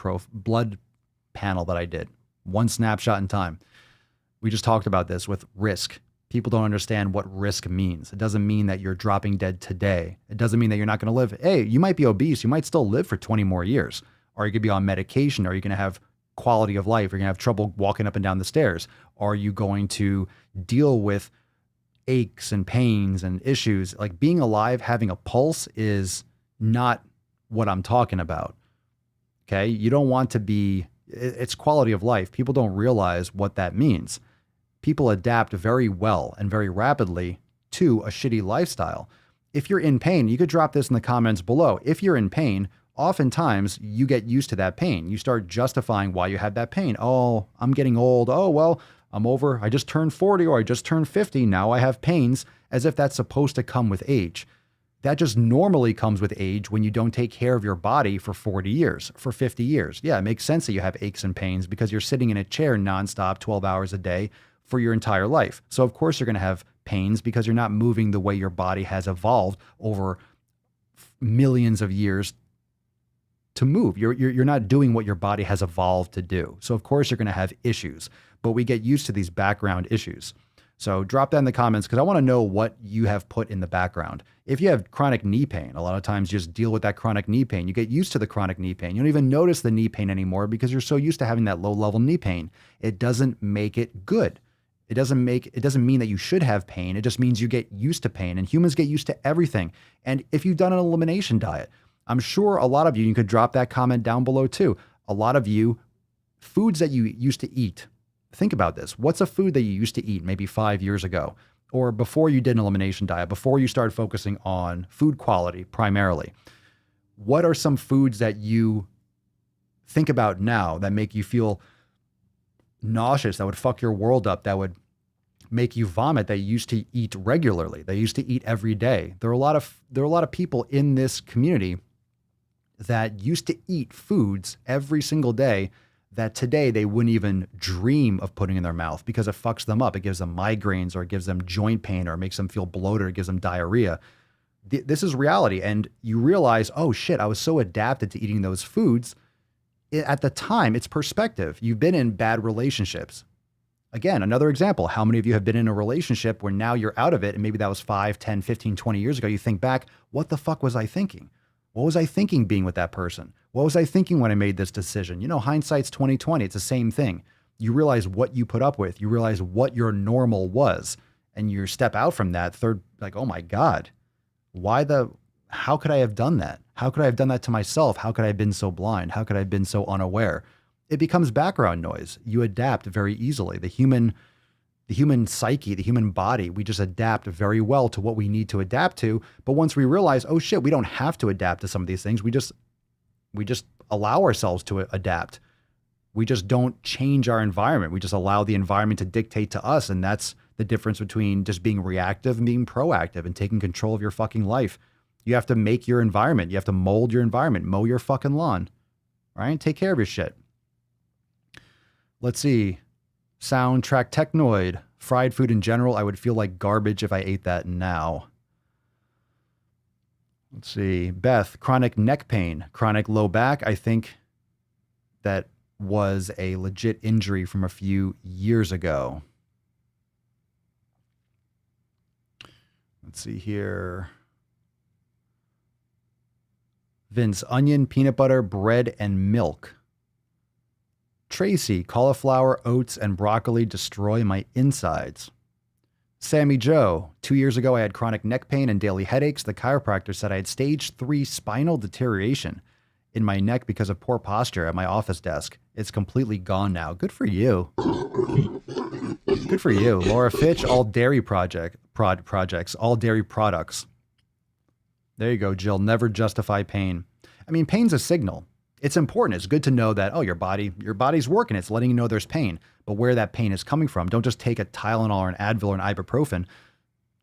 panel that I did. One snapshot in time. We just talked about this with risk. People don't understand what risk means. It doesn't mean that you're dropping dead today. It doesn't mean that you're not going to live. Hey, you might be obese. You might still live for 20 more years. Or you could be on medication. Or you're going to have quality of life. You're going to have trouble walking up and down the stairs. Are you going to deal with aches and pains and issues? Like being alive, having a pulse is not what I'm talking about. Okay. You don't want to be, it's quality of life. People don't realize what that means. People adapt very well and very rapidly to a shitty lifestyle. If you're in pain, you could drop this in the comments below. If you're in pain, oftentimes you get used to that pain. You start justifying why you have that pain. Oh, I'm getting old. Oh, well, I just turned 40 or I just turned 50. Now I have pains, as if that's supposed to come with age. That just normally comes with age when you don't take care of your body for 40 years, for 50 years. Yeah, it makes sense that you have aches and pains because you're sitting in a chair nonstop 12 hours a day for your entire life. So of course you're going to have pains because you're not moving the way your body has evolved over millions of years to move. You're not doing what your body has evolved to do. So of course you're going to have issues, but we get used to these background issues. So drop that in the comments because I want to know what you have put in the background. If you have chronic knee pain, a lot of times you just deal with that chronic knee pain. You get used to the chronic knee pain. You don't even notice the knee pain anymore because you're so used to having that low level knee pain. It doesn't make it good. It doesn't mean that you should have pain. It just means you get used to pain, and humans get used to everything. And if you've done an elimination diet, I'm sure a lot of you could drop that comment down below too. A lot of you, foods that you used to eat. Think about this. What's a food that you used to eat maybe 5 years ago or before you did an elimination diet, before you started focusing on food quality primarily? What are some foods that you think about now that make you feel nauseous, that would fuck your world up, that would make you vomit, that you used to eat regularly, that you used to eat every day? There are a lot of people in this community that used to eat foods every single day that today they wouldn't even dream of putting in their mouth because it fucks them up. It gives them migraines, or it gives them joint pain, or it makes them feel bloated, or it gives them diarrhea. This is reality. And you realize, oh shit, I was so adapted to eating those foods. at the time, it's perspective. You've been in bad relationships. Again, another example. How many of you have been in a relationship where now you're out of it, and maybe that was 5, 10, 15, 20 years ago? You think back, what the fuck was I thinking? What was I thinking being with that person? What was I thinking when I made this decision? You know, hindsight's 20/20. It's the same thing. You realize what you put up with. You realize what your normal was. And you step out from that third, like, oh my God, how could I have done that? How could I have done that to myself? How could I have been so blind? How could I have been so unaware? It becomes background noise. You adapt very easily. The human psyche, the human body, we just adapt very well to what we need to adapt to. But once we realize, oh shit, we don't have to adapt to some of these things. We just allow ourselves to adapt. We just don't change our environment. We just allow the environment to dictate to us. And that's the difference between just being reactive and being proactive and taking control of your fucking life. You have to make your environment. You have to mold your environment, mow your fucking lawn, right? Take care of your shit. Let's see. Soundtrack Technoid. Fried food in general, I would feel like garbage if I ate that now. Let's see. Beth, chronic neck pain, chronic low back. I think that was a legit injury from a few years ago. Let's see here. Vince, onion, peanut butter, bread, and milk. Tracy, cauliflower, oats, and broccoli destroy my insides. Sammy Joe, 2 years ago I had chronic neck pain and daily headaches. The chiropractor said I had stage 3 spinal deterioration in my neck because of poor posture at my office desk. It's completely gone now. Good for you. Good for you. Laura Fitch, all dairy projects, all dairy products. There you go, Jill. Never justify pain. I mean, pain's a signal. It's important. It's good to know that, oh, your body's working. It's letting you know there's pain. But where that pain is coming from, don't just take a Tylenol or an Advil or an ibuprofen.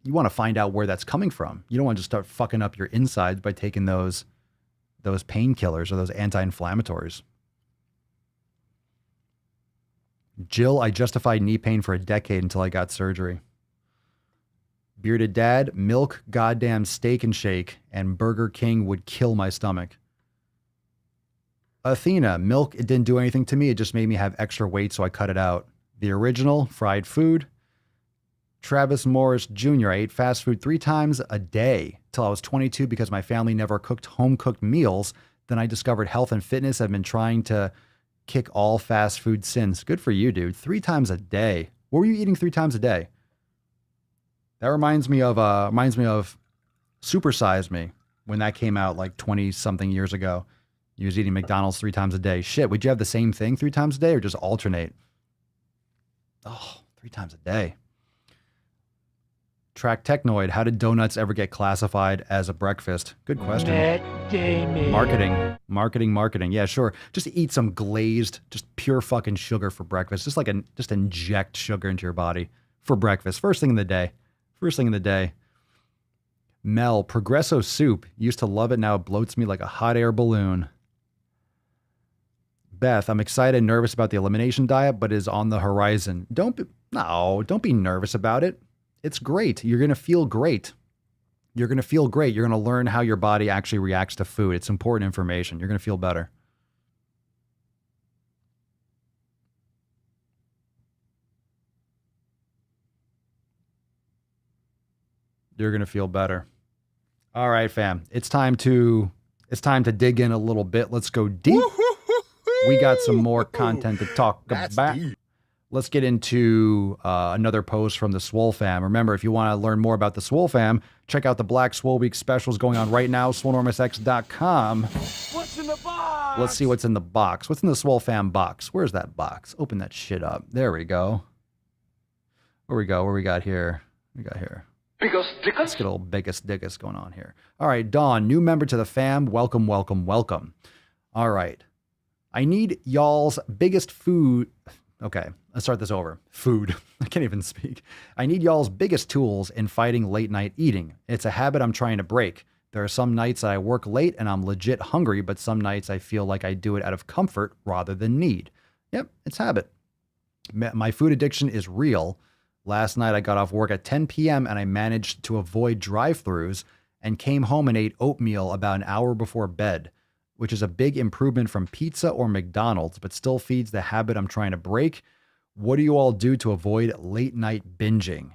You want to find out where that's coming from. You don't want to just start fucking up your insides by taking those painkillers or those anti-inflammatories. Jill, I justified knee pain for a decade until I got surgery. Bearded Dad, milk, goddamn Steak and Shake, and Burger King would kill my stomach. Athena, milk, it didn't do anything to me. It just made me have extra weight, so I cut it out. The original, fried food. Travis Morris Jr., I ate fast food 3 times a day till I was 22 because my family never cooked home-cooked meals. Then I discovered health and fitness. I've been trying to kick all fast food since. Good for you, dude. 3 times a day. What were you eating 3 times a day? That reminds me of Super Size Me when that came out like 20-something years ago. You was eating McDonald's 3 times a day. Shit, would you have the same thing 3 times a day or just alternate? Oh, 3 times a day. Track Technoid, how did donuts ever get classified as a breakfast? Good question. Marketing. Yeah, sure. Just eat some glazed, just pure fucking sugar for breakfast. Just inject sugar into your body for breakfast. First thing in the day. Mel, Progresso soup. Used to love it. Now it bloats me like a hot air balloon. Beth, I'm excited and nervous about the elimination diet, but it is on the horizon. Don't be nervous about it. It's great. You're going to feel great. You're going to learn how your body actually reacts to food. It's important information. You're going to feel better. You're going to feel better. All right, fam. It's time to dig in a little bit. Let's go deep. We got some more content to talk about. Deep. Let's get into another post from the Swole fam. Remember, if you want to learn more about the Swole fam, check out the Black Swole Week specials going on right now, Swolenormousx.com. What's in the box? Let's see what's in the box. What's in the Swole fam box? Where's that box? Open that shit up. There we go. Where we got here? Let's get a little biggest diggus going on here. All right, Dawn, new member to the fam. Welcome. All right. I need y'all's biggest food. Okay, let's start this over. Food. I can't even speak. I need y'all's biggest tools in fighting late night eating. It's a habit I'm trying to break. There are some nights that I work late and I'm legit hungry, but some nights I feel like I do it out of comfort rather than need. Yep, it's habit. My food addiction is real. Last night I got off work at 10 p.m. and I managed to avoid drive-thrus and came home and ate oatmeal about an hour before bed, which is a big improvement from pizza or McDonald's, but still feeds the habit I'm trying to break. What do you all do to avoid late night binging?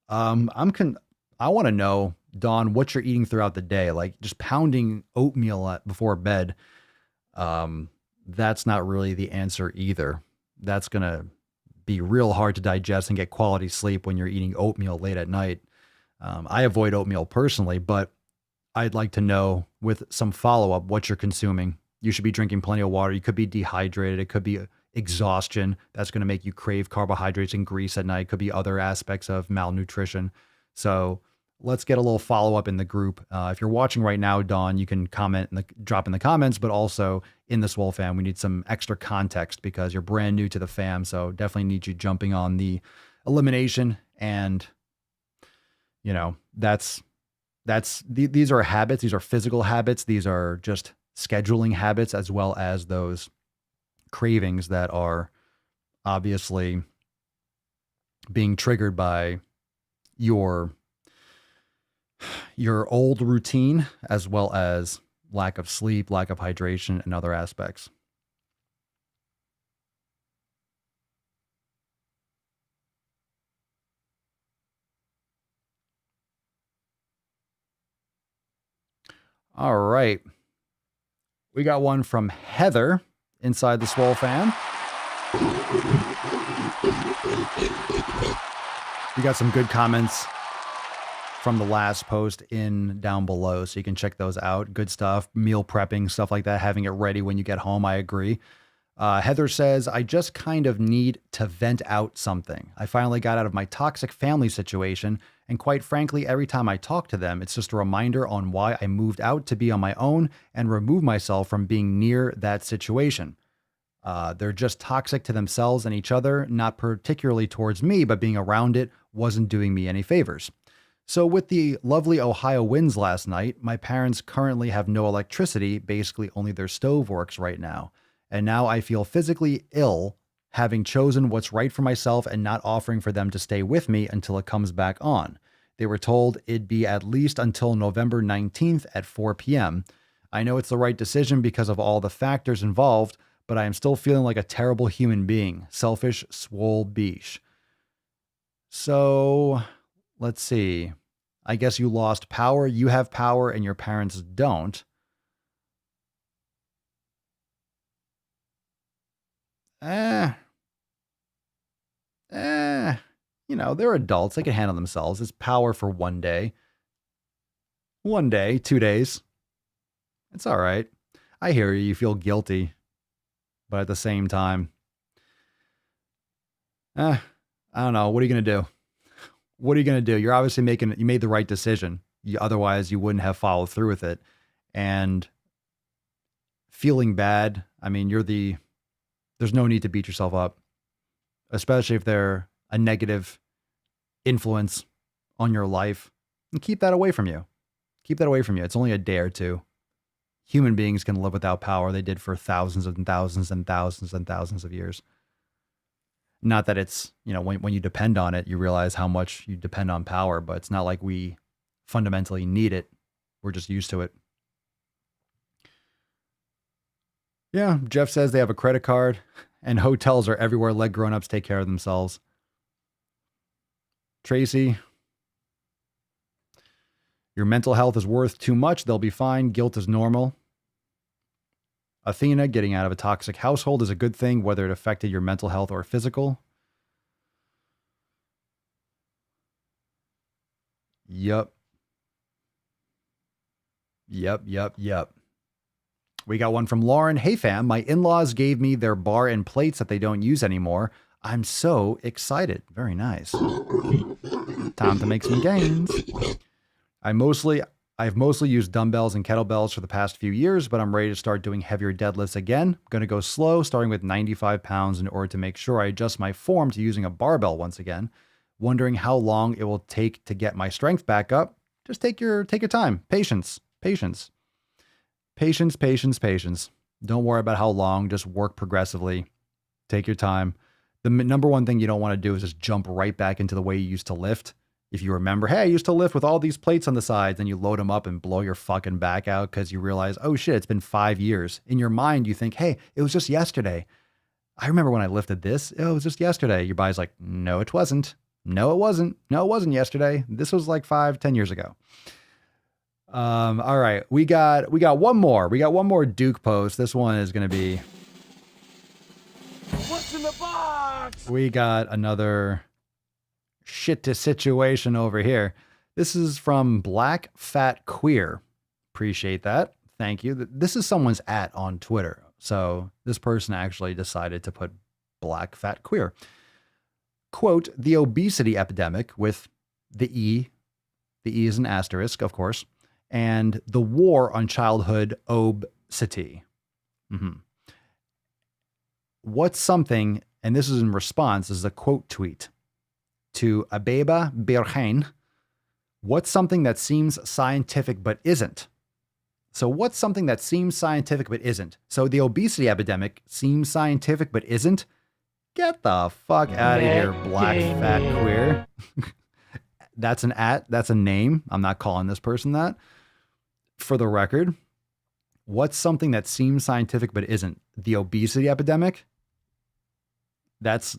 I want to know, Dawn, what you're eating throughout the day. Like just pounding oatmeal before bed. That's not really the answer either. That's going to be real hard to digest and get quality sleep when you're eating oatmeal late at night. I avoid oatmeal personally, but I'd like to know with some follow-up what you're consuming. You should be drinking plenty of water. You could be dehydrated. It could be exhaustion. That's going to make you crave carbohydrates and grease at night. Could be other aspects of malnutrition. So let's get a little follow-up in the group. If you're watching right now, Dawn, you can comment and drop in the comments, but also in the Swole fam, we need some extra context because you're brand new to the fam. So definitely need you jumping on the elimination. And, you know, these are habits. These are physical habits. These are just scheduling habits, as well as those cravings that are obviously being triggered by your old routine, as well as lack of sleep, lack of hydration, and other aspects. All right. We got one from Heather inside the Swole fan. We got some good comments from the last post down below, so you can check those out. Good stuff, meal prepping, stuff like that, having it ready when you get home. I agree. Heather says, I just kind of need to vent out something. I finally got out of my toxic family situation, and quite frankly, every time I talk to them, it's just a reminder on why I moved out to be on my own and remove myself from being near that situation. They're just toxic to themselves and each other, not particularly towards me, but being around it wasn't doing me any favors. So with the lovely Ohio winds last night, my parents currently have no electricity. Basically, only their stove works right now. And now I feel physically ill, having chosen what's right for myself and not offering for them to stay with me until it comes back on. They were told it'd be at least until November 19th at 4 p.m. I know it's the right decision because of all the factors involved, but I am still feeling like a terrible human being. Selfish Swole Beesh. So let's see. I guess you lost power. You have power and your parents don't. You know, they're adults. They can handle themselves. It's power for one day. 1 day, 2 days. It's all right. I hear you. You feel guilty. But at the same time, I don't know. What are you going to do? What are you going to do? You're obviously you made the right decision. Otherwise, you wouldn't have followed through with it. And feeling bad, I mean, there's no need to beat yourself up, especially if they're a negative influence on your life. And keep that away from you. Keep that away from you. It's only a day or two. Human beings can live without power. They did for thousands and thousands and thousands and thousands of years. Not that it's, you know, when you depend on it, you realize how much you depend on power, but it's not like we fundamentally need it. We're just used to it. Yeah, Jeff says they have a credit card and hotels are everywhere. Let grown-ups take care of themselves. Tracy, your mental health is worth too much. They'll be fine. Guilt is normal. Athena, getting out of a toxic household is a good thing, whether it affected your mental health or physical. Yep. We got one from Lauren. Hey fam, my in-laws gave me their bar and plates that they don't use anymore. I'm so excited. Very nice. Time to make some gains. I've mostly used dumbbells and kettlebells for the past few years, but I'm ready to start doing heavier deadlifts again. I'm going to go slow, starting with 95 pounds in order to make sure I adjust my form to using a barbell once again. Wondering how long it will take to get my strength back up. Just take your time. Patience. Don't worry about how long. Just work progressively. Take your time. The number one thing you don't want to do is just jump right back into the way you used to lift. If you remember, hey, I used to lift with all these plates on the sides, and you load them up and blow your fucking back out because you realize, oh shit, it's been 5 years. In your mind, you think, hey, it was just yesterday. I remember when I lifted this, it was just yesterday. Your body's like, no, it wasn't. No, it wasn't. No, it wasn't yesterday. This was like 5-10 years ago. All right, we got one more. We got one more Duke post. This one is going to be. What's in the box? We got another shit to situation over here. This is from Black Fat Queer. Appreciate that. Thank you. This is someone's @ on Twitter. So this person actually decided to put Black Fat Queer. Quote, the obesity epidemic with the E is an asterisk, of course, and the war on childhood obesity. What's something, and this is in response, this is a quote tweet to Abeba Birhain. What's something that seems scientific but isn't? So what's something that seems scientific but isn't? So the obesity epidemic seems scientific but isn't? Get the fuck out of here, Black Fat Queer. That's an @ that's a name. I'm not calling this person that. For the record, what's something that seems scientific but isn't? The obesity epidemic? That's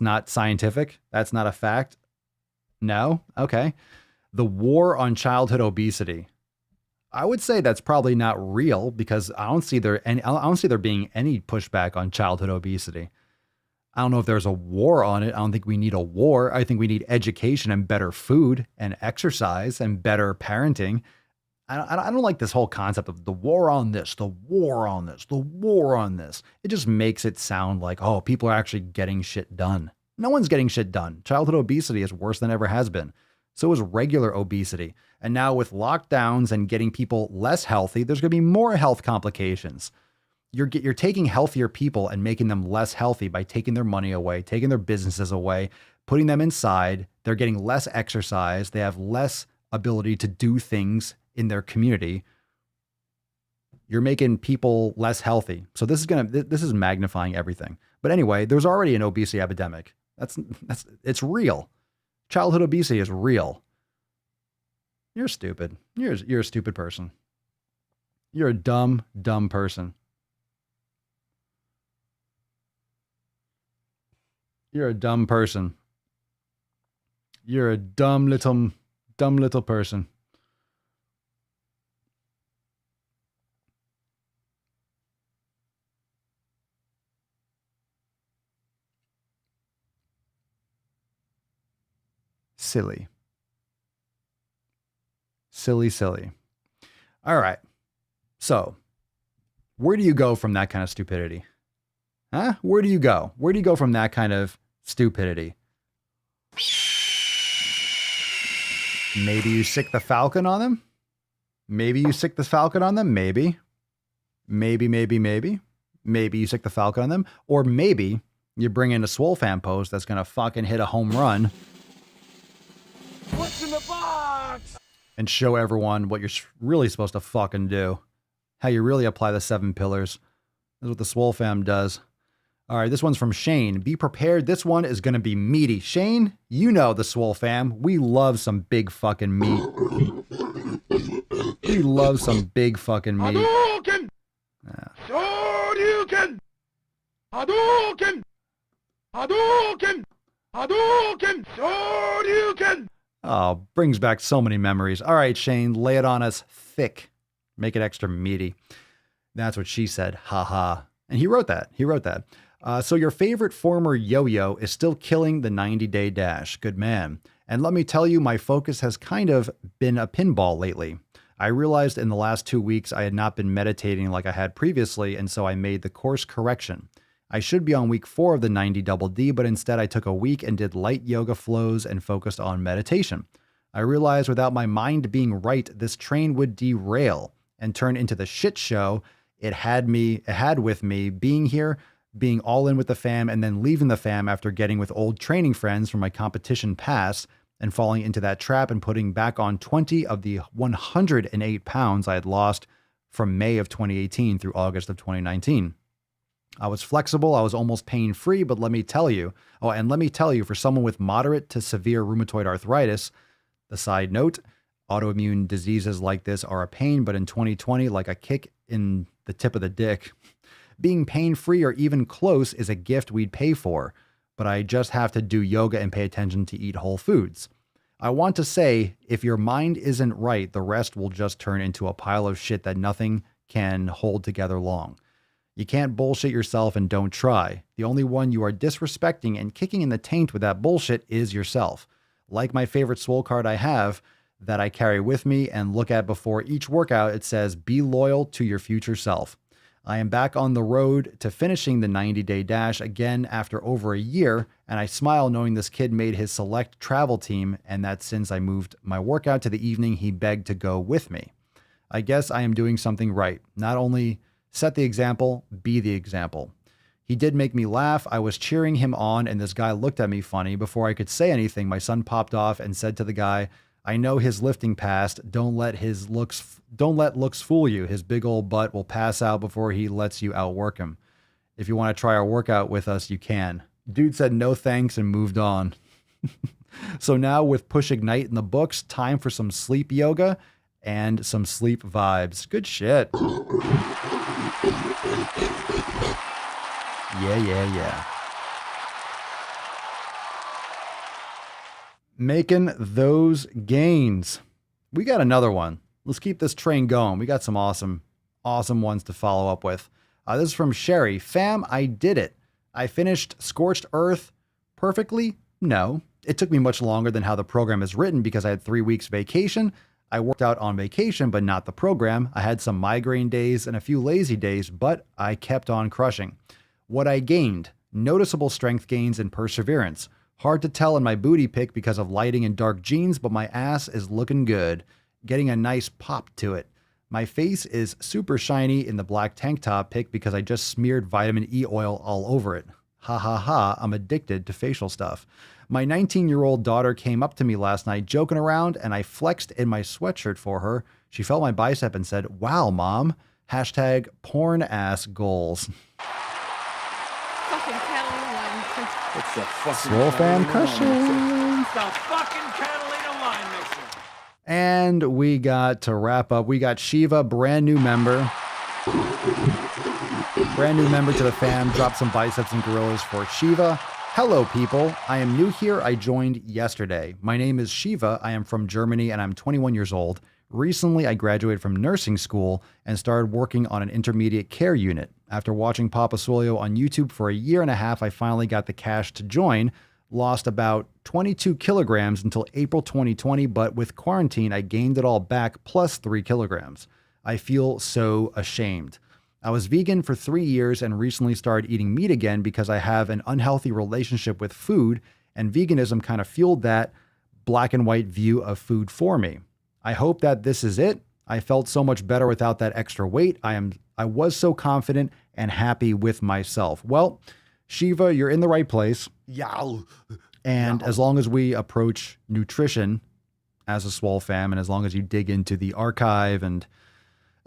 not scientific. That's not a fact. No? Okay. The war on childhood obesity. I would say that's probably not real because I don't see there being any pushback on childhood obesity. I don't know if there's a war on it. I don't think we need a war. I think we need education and better food and exercise and better parenting. I don't like this whole concept of the war on this, the war on this, the war on this. It just makes it sound like, oh, people are actually getting shit done. No one's getting shit done. Childhood obesity is worse than ever has been. So is regular obesity. And now with lockdowns and getting people less healthy, there's going to be more health complications. You're taking healthier people and making them less healthy by taking their money away, taking their businesses away, putting them inside. They're getting less exercise. They have less ability to do things in their community. You're making people less healthy. So this is magnifying everything. But anyway, there's already an obesity epidemic. It's real. Childhood obesity is real. You're stupid. You're a stupid person. You're a dumb person. You're a dumb person. You're a dumb little person. Silly. All right. So, where do you go from that kind of stupidity? Huh? Where do you go? Where do you go from that kind of stupidity? Maybe you sick the falcon on them? Maybe you sick the falcon on them? Maybe. Maybe you sick the falcon on them. Or maybe you bring in a Swole fan post that's going to fucking hit a home run. What's in the box? And show everyone what you're really supposed to fucking do. How you really apply the 7 pillars. That's what the Swole fam does. All right, this one's from Shane. Be prepared. This one is going to be meaty. Shane, you know the Swole fam. We love some big fucking meat. We love some big fucking meat. Hadouken! Shoryuken! Hadouken! Hadouken! Hadouken! Shoryuken! Oh, brings back so many memories. All right, Shane, lay it on us thick. Make it extra meaty. That's what she said. Ha ha. And he wrote that. So your favorite former yo-yo is still killing the 90-day dash. Good man. And let me tell you, my focus has kind of been a pinball lately. I realized in the last 2 weeks I had not been meditating like I had previously, and so I made the course correction. I should be on week 4 of the 90 double D, but instead I took a week and did light yoga flows and focused on meditation. I realized without my mind being right, this train would derail and turn into the shit show it had with me being here, being all in with the fam, and then leaving the fam after getting with old training friends from my competition past and falling into that trap and putting back on 20 of the 108 pounds I had lost from May of 2018 through August of 2019. I was flexible, I was almost pain-free, but let me tell you, for someone with moderate to severe rheumatoid arthritis, the side note, autoimmune diseases like this are a pain, but in 2020, like a kick in the tip of the dick. Being pain-free or even close is a gift we'd pay for, but I just have to do yoga and pay attention to eat whole foods. I want to say, if your mind isn't right, the rest will just turn into a pile of shit that nothing can hold together long. You can't bullshit yourself and don't try. The only one you are disrespecting and kicking in the taint with that bullshit is yourself. Like my favorite Swole card I have that I carry with me and look at before each workout, it says, be loyal to your future self. I am back on the road to finishing the 90-day dash again after over a year, and I smile knowing this kid made his select travel team and that since I moved my workout to the evening, he begged to go with me. I guess I am doing something right. Not only set the example, be the example. He did make me laugh. I was cheering him on, and this guy looked at me funny. Before I could say anything, my son popped off and said to the guy, I know his lifting passed. Don't let looks fool you. His big old butt will pass out before he lets you outwork him. If you want to try our workout with us, you can. Dude said no thanks and moved on. So now with Push Ignite in the books, time for some sleep yoga and some sleep vibes. Good shit. Yeah. Making those gains. We got another one. Let's keep this train going. We got some awesome ones to follow up with. This is from Sherry. Fam, I did it. I finished Scorched Earth perfectly? No. It took me much longer than how the program is written because I had 3 weeks vacation. I worked out on vacation, but not the program. I had some migraine days and a few lazy days, but I kept on crushing. What I gained, noticeable strength gains and perseverance. Hard to tell in my booty pic because of lighting and dark jeans, but my ass is looking good. Getting a nice pop to it. My face is super shiny in the black tank top pic because I just smeared vitamin E oil all over it. Ha ha ha, I'm addicted to facial stuff. My 19-year-old daughter came up to me last night joking around and I flexed in my sweatshirt for her. She felt my bicep and said, wow, mom. Hashtag porn ass goals. Fucking Catalina wine. It's the fucking Swole fan cushion. It's the fucking Catalina wine mixer. And we got to wrap up. We got Shiva, brand new member. Brand new member to the fam. Drop some biceps and gorillas for Shiva. Hello, people. I am new here. I joined yesterday. My name is Shiva. I am from Germany and I'm 21 years old. Recently, I graduated from nursing school and started working on an intermediate care unit. After watching Papa Swolio on YouTube for a year and a half, I finally got the cash to join. Lost about 22 kilograms until April 2020, but with quarantine, I gained it all back plus 3 kilograms. I feel so ashamed. I was vegan for 3 years and recently started eating meat again because I have an unhealthy relationship with food, and veganism kind of fueled that black and white view of food for me. I hope that this is it. I felt so much better without that extra weight. I was so confident and happy with myself. Well, Shiva, you're in the right place. And as long as we approach nutrition as a Swole fam, and as long as you dig into the archive and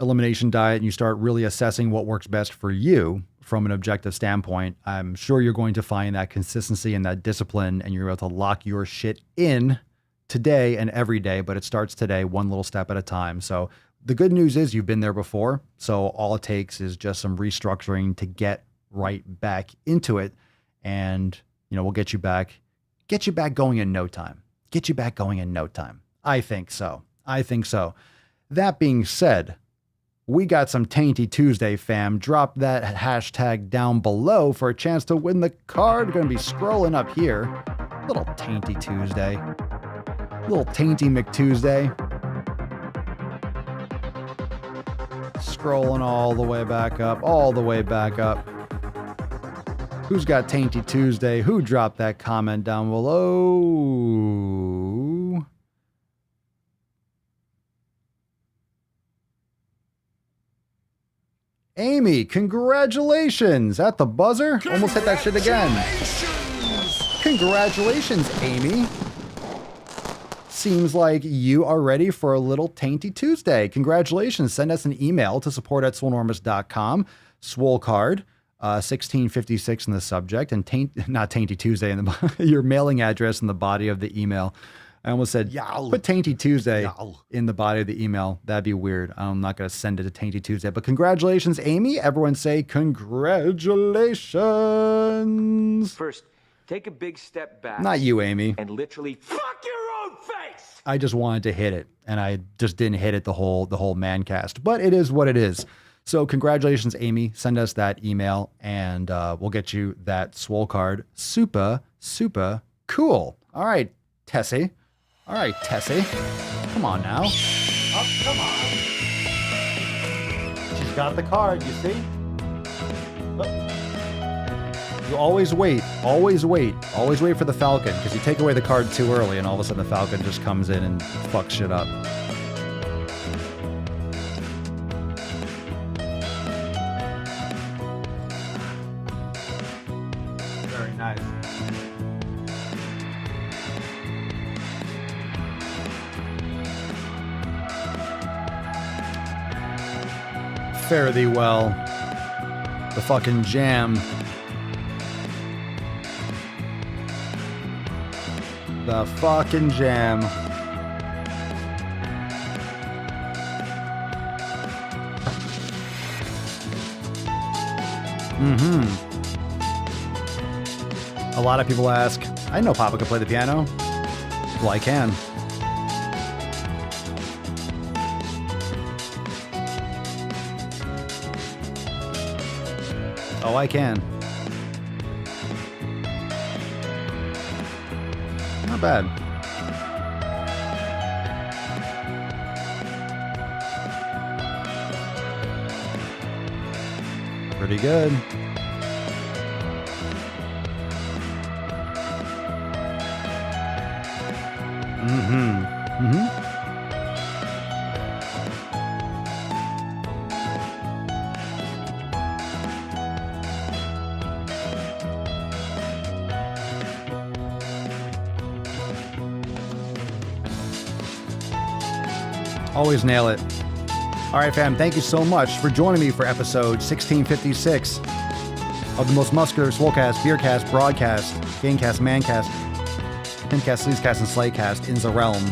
elimination diet and you start really assessing what works best for you from an objective standpoint, I'm sure you're going to find that consistency and that discipline, and you're able to lock your shit in today and every day, but it starts today, one little step at a time. So the good news is you've been there before. So all it takes is just some restructuring to get right back into it. And, we'll get you back going in no time. I think so. That being said, we got some Tainty Tuesday, fam. Drop that hashtag down below for a chance to win the card. Going to be scrolling up here. Little Tainty Tuesday. Little Tainty McTuesday. Scrolling all the way back up. Who's got Tainty Tuesday? Who dropped that comment down below? Amy, congratulations at the buzzer. Almost hit that shit again. Congratulations, Amy. Seems like you are ready for a little Tainty Tuesday. Congratulations. Send us an email to support@swolenormous.com. Swole card. 1656 in the subject, and not Tainty Tuesday in the your mailing address in the body of the email. I almost said, put Tainty Tuesday in the body of the email. That'd be weird. I'm not going to send it to Tainty Tuesday. But congratulations, Amy. Everyone say congratulations. First, take a big step back. Not you, Amy. And literally fuck your own face. I just wanted to hit it, and I just didn't hit it the whole man cast. But it is what it is. So congratulations, Amy. Send us that email, and we'll get you that Swole card. Super, super cool. All right, Tessie. All right, Tessie. Come on now. Oh, come on. She's got the card, you see? Oh. You always wait. Always wait. Always wait for the Falcon, because you take away the card too early, and all of a sudden the Falcon just comes in and fucks shit up. Very nice. Fare thee well. The fucking jam. The fucking jam. A lot of people ask, I know Papa can play the piano. Well, I can. Oh, I can. Not bad. Pretty good. Always nail it. All right, fam, thank you so much for joining me for episode 1656 of the most muscular Swolecast, Beercast, Broadcast, Gamecast, Mancast, Pimpcast, Sleazecast, and Slaycast in the realm.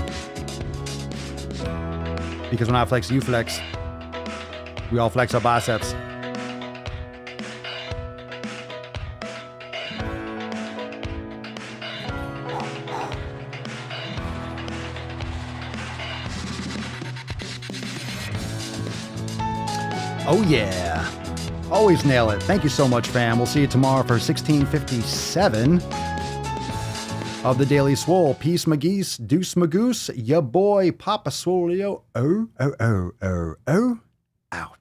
Because when I flex, you flex. We all flex our biceps. Oh yeah. Always nail it. Thank you so much, fam. We'll see you tomorrow for 1657 of the Daily Swole. Peace, McGeese. Deuce, Magoose. Ya boy, Papa Swolio. Out.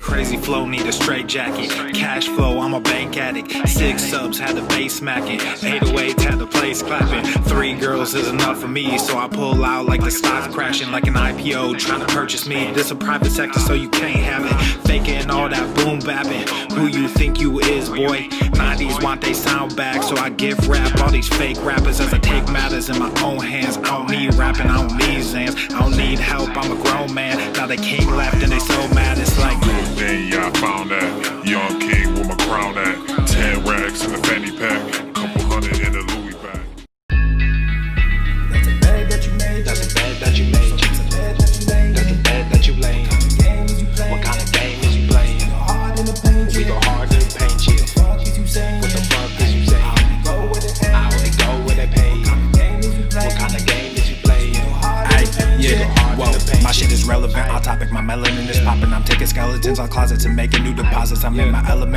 Crazy flow, need a straight jacket. Cash flow, I'm a bank addict. 6 subs, had the bass smacking. 808, had the place clapping. 3 girls is enough for me, so I pull out like the stock crashing. Like an IPO, trying to purchase me. This a private sector, so you can't have it. Faking all that boom bapping. Who you think you is, boy? 90s want they sound back, so I gift rap all these fake rappers as I take matters in my own hands. I don't need rapping, I don't need Zans. I don't need help, I'm a grown man. Now they king left and they so mad, it's like Then yeah, I found that young king with my crown at 10 racks in the fanny pack, couple hundred in the Louis bag. That's a bag that you made. That's a bag that you made. That's a bag that you made. That's a bag that you laid. What kind of game is you playing? We go hard in the paint, yeah. What the fuck is you saying? I only go where they pay. What kind of game is you playing? Yeah, whoa, my shit is relevant. On topic, my melanin is popping. I'm taking skeletons on closets and making new deposits. I'm in my element.